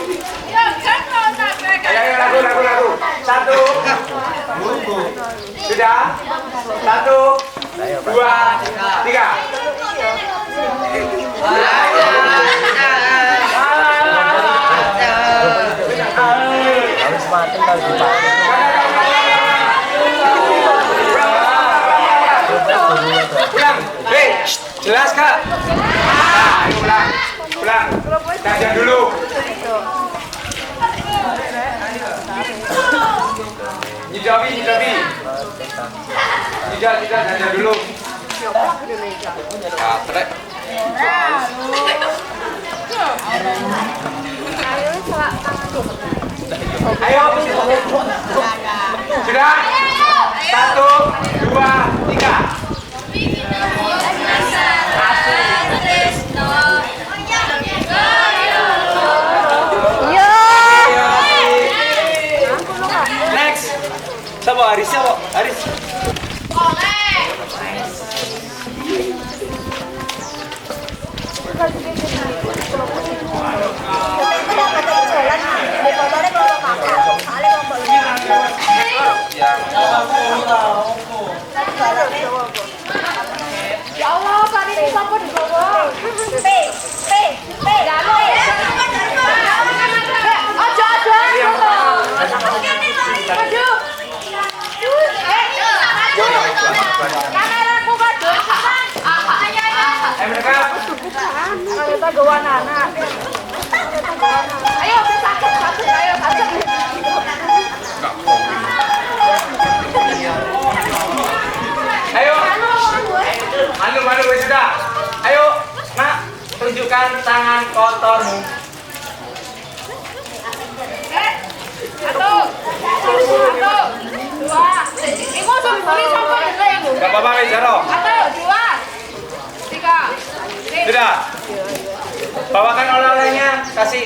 J: Ayo, lagu. 1. Sudah? 1, 2, 3. Ulang. Jelas kak? Ayo ulang. Jajan dulu. Nyijabi. Jajan dulu. Katrek. Ayo. Sudah? 1, 2, 3.
E: anak. Ayo, satu, ayo satu.
J: Ayo. Malu sudah. Ayo, Nak, tunjukkan tangan kotormu.
E: Satu, dua. Ibu sampai ibu.
J: Gak apa-apa, wis, Jaro.
E: Satu, dua, tiga.
J: Sudah. Bawakan oleh-olehnya, kasih.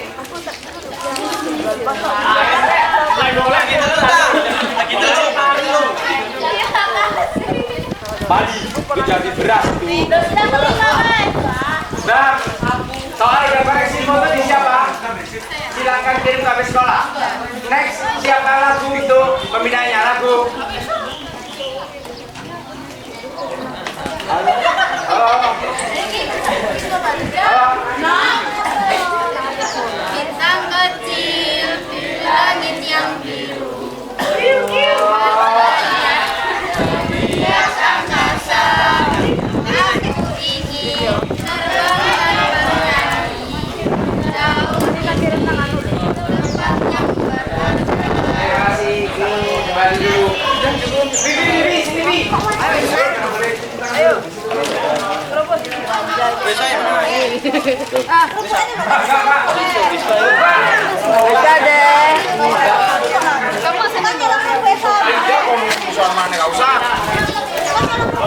J: Padi, itu jadi beras itu. Nah, soal yang koreksi foto di siapa? Silakan kirim sampai sekolah. Next, siapkan lagu untuk pembinaannya, lagu. Halo.
F: Bintang kecil di langit yang biru. Biar angkasa, aku ingin terbang dan bernyanyi. Jauh di tempat yang berharga.
J: Terima kasih, kembali dulu. Sini. Ayo.
B: Bisa deh.
F: Kamu senang jalan besok?
J: Mana enggak usah.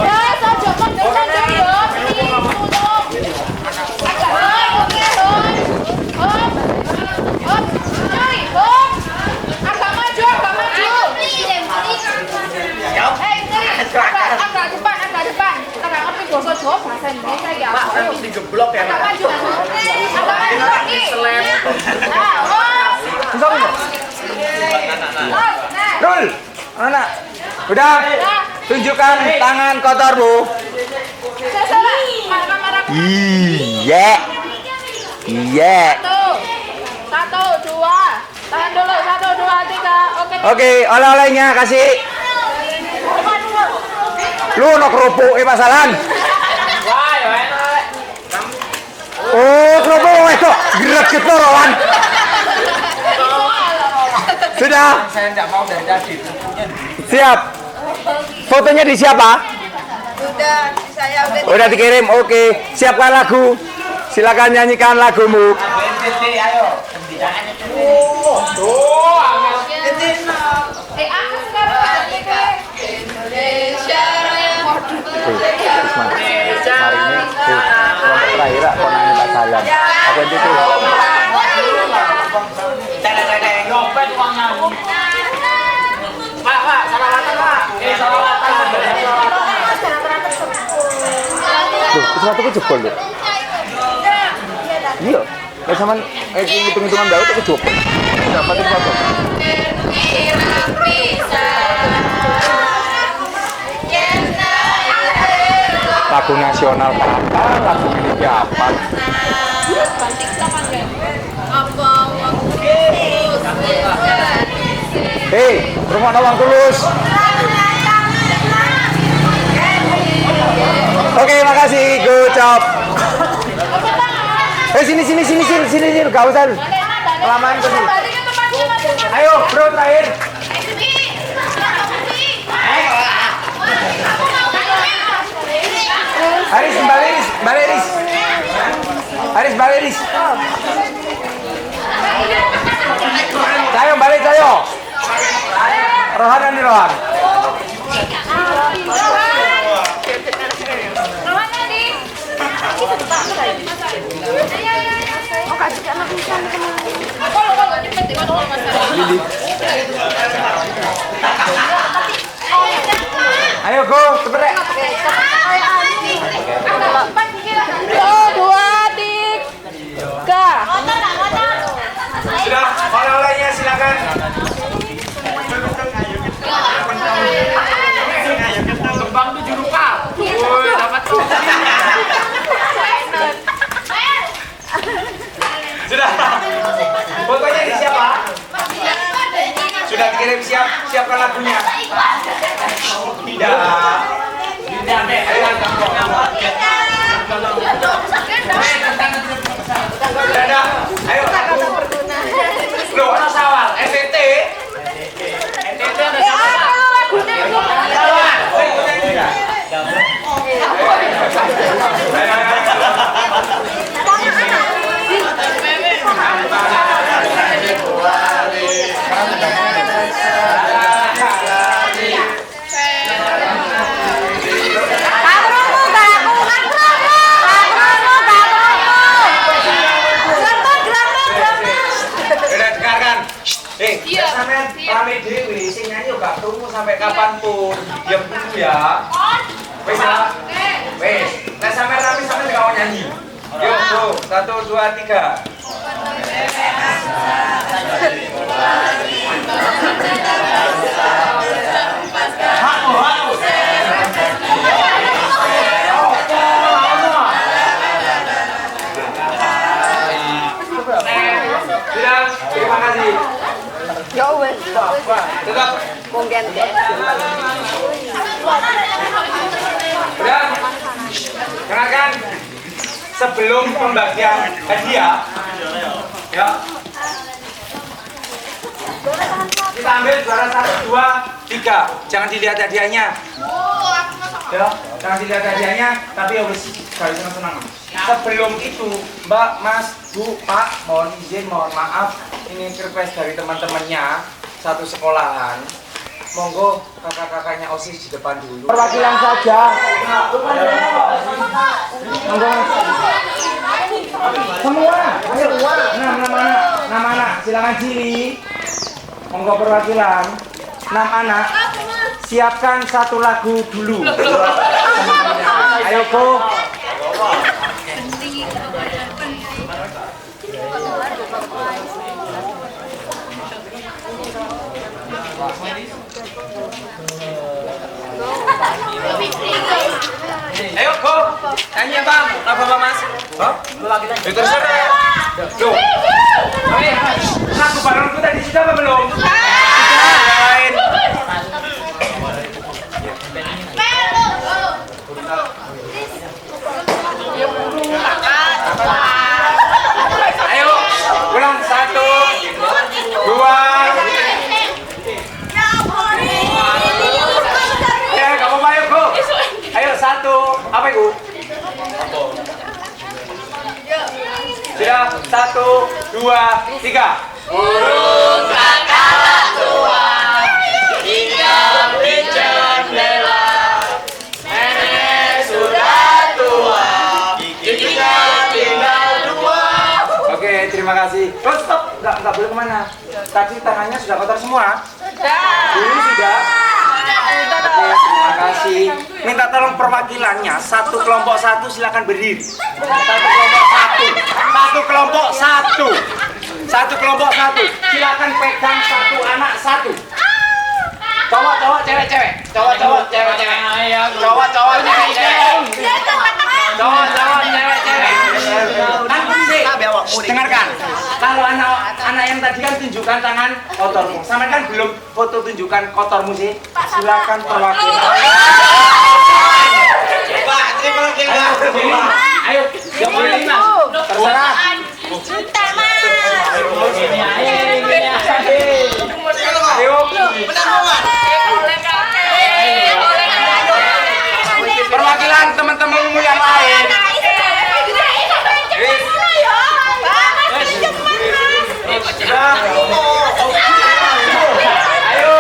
F: Ya, saya coba besok dong.
J: Harus digeblok ya. Rul, anak. Udah. Tunjukkan tangan kotormu. Iya.
E: Satu, dua. Tahan dulu, 1, 2, 3.
J: Oke, oleh-olehnya kasih. Lu no kerupuk pasaran. Oh, kerupuk itu gerak gitu Rowan. Sudah. Saya tidak mau dari tadi. Siap. Fotonya di siapa?
E: Udah, saya
J: Udah dikirim. Oke. Siapkan lagu. Silakan nyanyikan lagumu.
G: Ayo.
E: aku sekarang Indonesia Raya.
J: Terakhir aku nanya Pak Salam. Aku itu
G: Dompet uangnya. Pak, salawatan, Pak. Salawatan.
J: Loh, sesuatu aku jebol loh. Iya. Kayak sama hitung-hitungan baru aku jebol. Dapatin foto. Lagu nasional apa? Lagu milik apa? Hei, rumah Nawang Tulus. Oke, makasih. Good job. Sini, gak usah. Kelamaan ke sini. Ayo, bro, terakhir. Haris, balik. Cayo. Rohan. Ayo go, cepet.
E: 1, 2, 3.
J: Sudah, oleh-olehnya silakan. Kembang 7 rupa. Woi, dapat tuh. Sudah. Fotonya di siapa? Sudah kirim, siapkan lagunya. Tidak. Ayo,
G: Dadah. Ayo. Loh, ana sawal. NTT. NTT ada sawal. Sampai rame dewi, sing nyanyi gak tunggu sampai kapanpun. Diam dulu ya. Wes ya. Wes. Nah sampai rame sampai gak mau nyanyi. Yuk, tuh. 1, 2, 3. Terima kasih.
F: Ya wes.
G: Tetap.
F: Mungkin deh.
G: Udah. Kenalkan. Sebelum pembagian hadiah, ya. Kita ambil juara 1, 2, 3. Jangan dilihat hadiahnya. Ya, jangan dilihat hadiahnya, tapi ya wis sekali senang-senang. Sebelum itu, Mbak, Mas, Bu, Pak, mohon izin, mohon maaf, ini request dari teman-temannya satu sekolahan. Monggo kakak-kakaknya OSIS di depan dulu. Perwakilan saja. Monggo. Semua. Ayo. Nama anak. Silakan Cili. Monggo perwakilan. 6 anak. Siapkan satu lagu dulu. Ayo go. Ayo go. Nyanyi apa? Apa Mas? Hah? Itu terserah. Loh. Lagu barengku tadi sudah apa belum? Lain. Ayo, ulang 1, 2. Ya, kamu ayo go. Ayo 1, apa itu? Sudah 1, 2, 3. Burung kakatua tinggal di jendela. Nenek sudah tua, tinggal 2. Oke, terima kasih. Oh, stop, nggak boleh kemana? Tadi tangannya sudah kotor semua. Ini sudah. Oke, terima kasih. Minta tolong perwakilannya satu kelompok 1 silakan berdiri. Satu kelompok 1 silakan pegang satu anak 1. Cowok cewek. Cowok cewek. Dengarkan. Kalau anak yang tadi kan tunjukkan tangan kotormu. Sama kan belum foto tunjukkan kotormu sih. Silakan perwakilan. Pak, terima kasih. Ayo, yang boleh Mas. Terserah. Ayo. Perwakilan teman-temanmu yang lain. Ayo.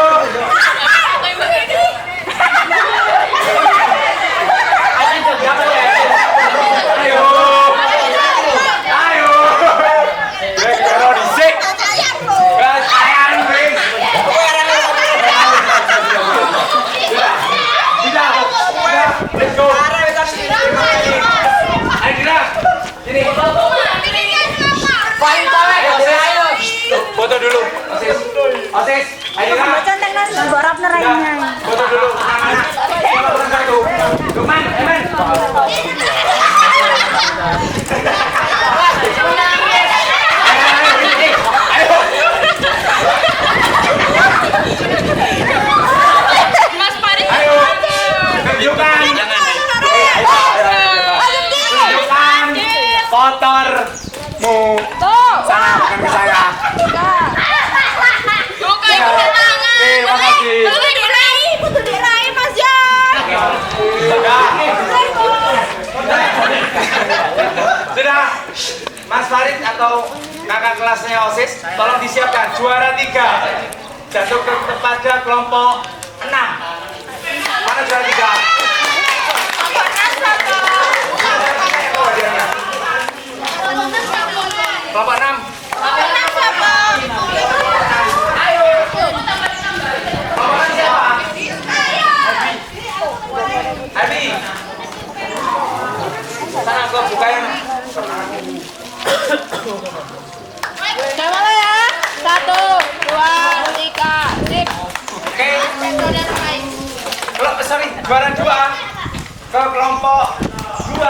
G: Sudah, Mas Farid atau kakak kelasnya OSIS, tolong disiapkan juara 3 jatuh kepada kelompok 6. Mana juara 3? Kelompok 6. Ayo. Kelompok siapa? Abi. Sana ke bukain.
F: Coba ya. 1, 2, 3, sip.
G: Oke. Sorry, juara 2 ke kelompok 2.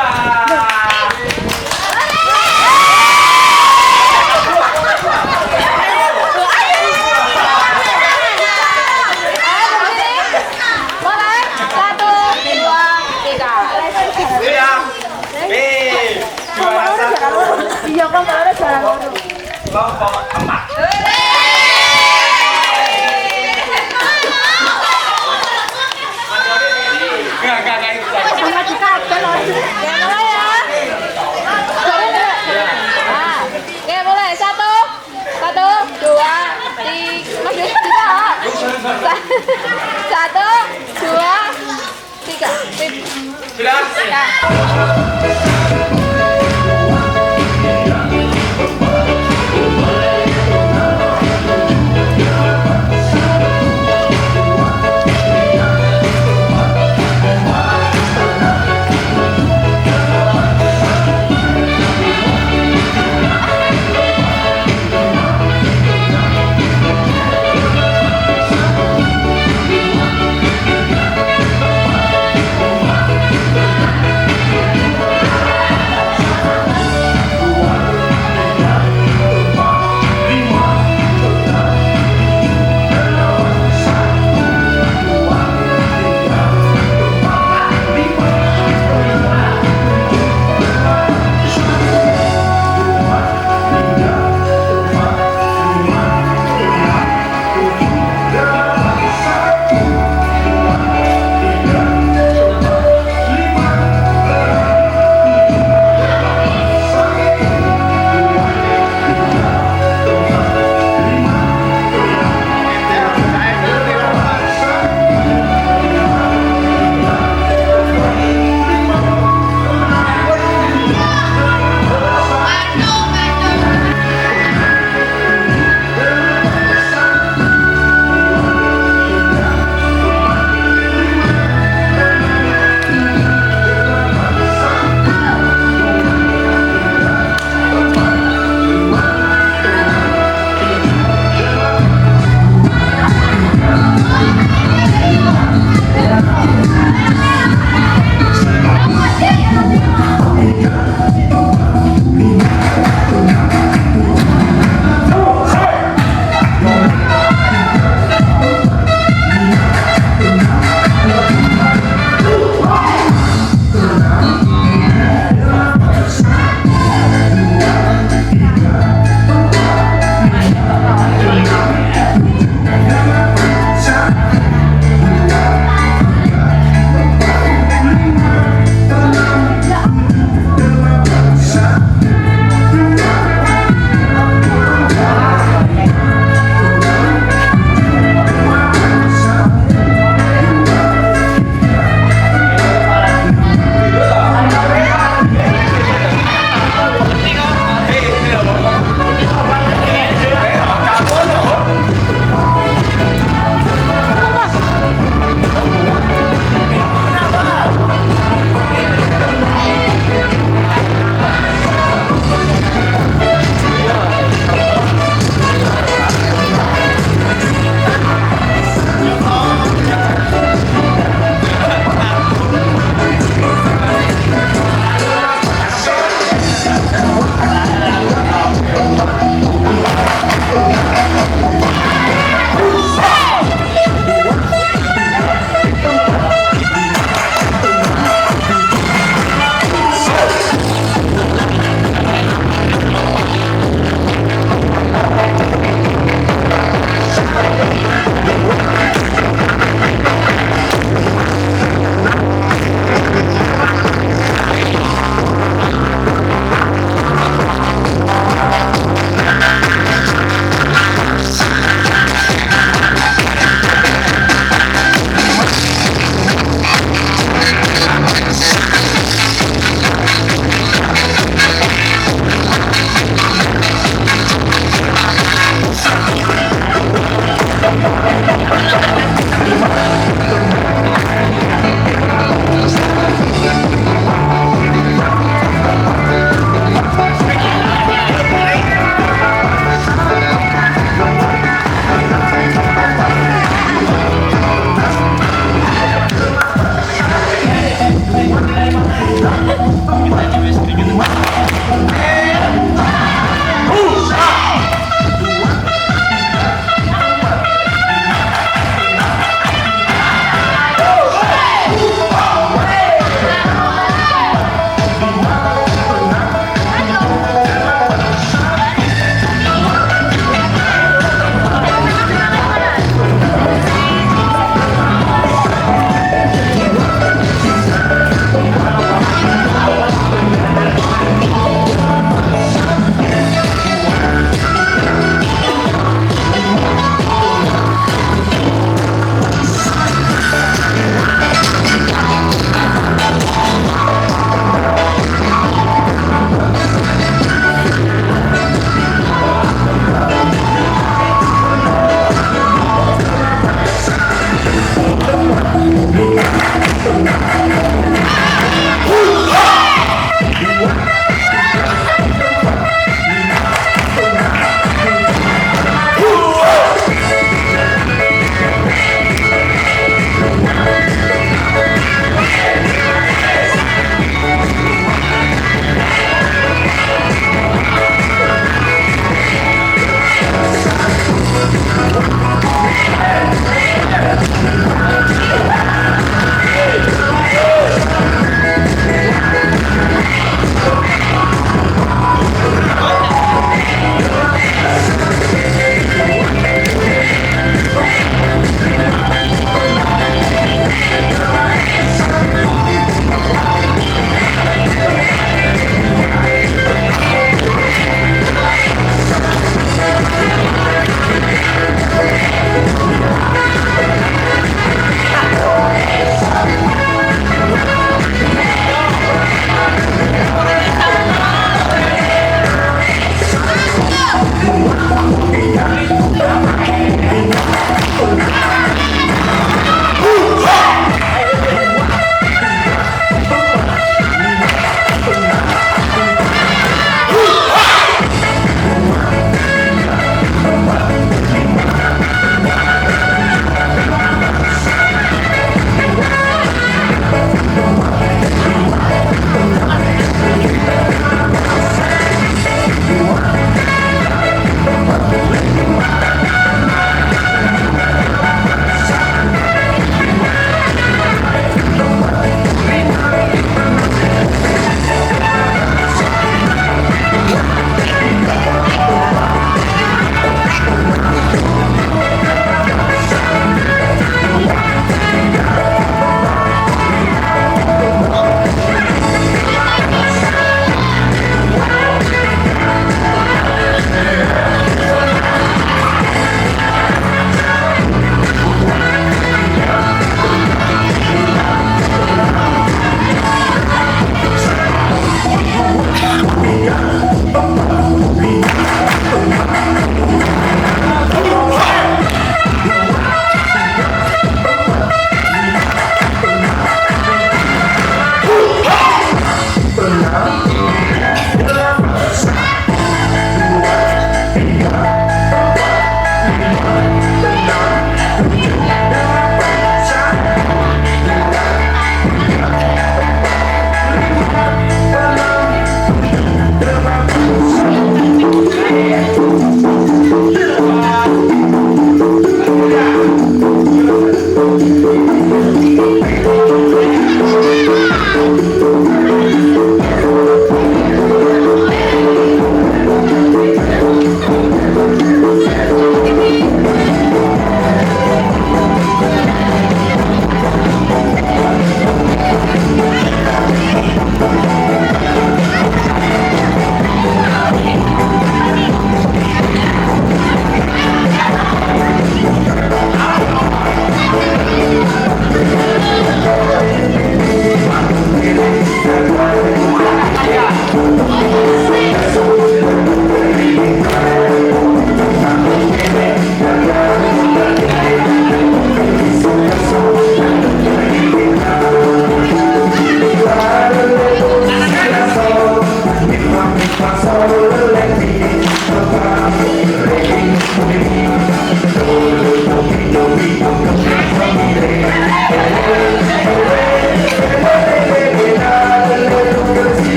G: Kelompok 4.
F: Sama juga ada loh. Ya mulai ya. Oke mulai 1, 2, 3. Mas bisa. 1, 2, 3. Sip.
G: Sudah.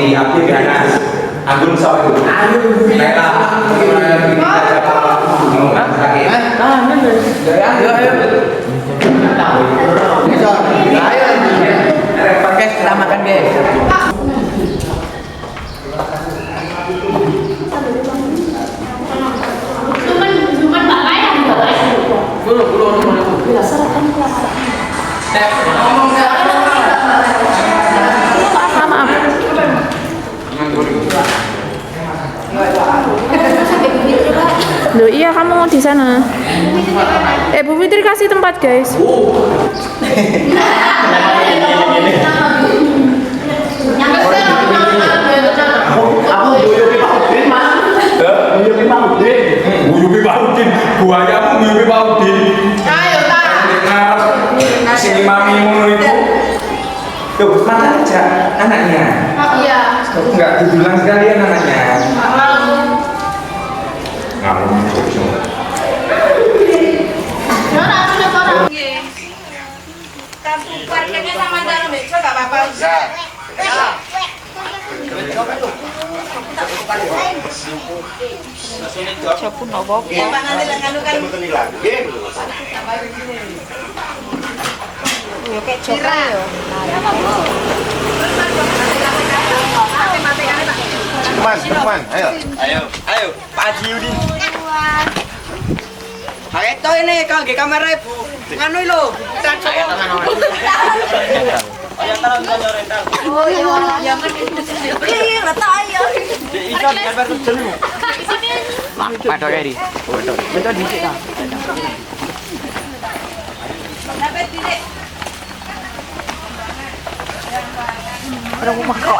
G: seperti api ganas, anggun sawo itu. Mereka pakai kita makan guys.
F: Cuman Mbak Maya
K: Loh iya kamu mau di sana. Bu Fitri kasih tempat guys.
G: Nguyupi Pak Udin, buahnya aku nguyupi Pak Udin.
C: Ayo tak.
G: Sini mami ngono itu. Tuh, makan aja anaknya.
C: Iya.
G: Enggak dibilang sekalian anaknya.
C: Malu.
G: Ngalung.
C: Kartu parkirnya sama jalan beca gak apa-apa.
K: Siapun apa?
C: Iya Pak nanti kan
K: Ya kayak coba ya.
J: Teman, ayo.
G: Ayo, Pak Haji Udin.
B: Itu ini kalau di kamera ibu, nganu lo, kita coba.
C: Oh iya, iya, letak ayo.
J: Padok ya di. Betul di sini.
C: Dapat tidak?
K: Orang rumah kau.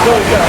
J: Betul,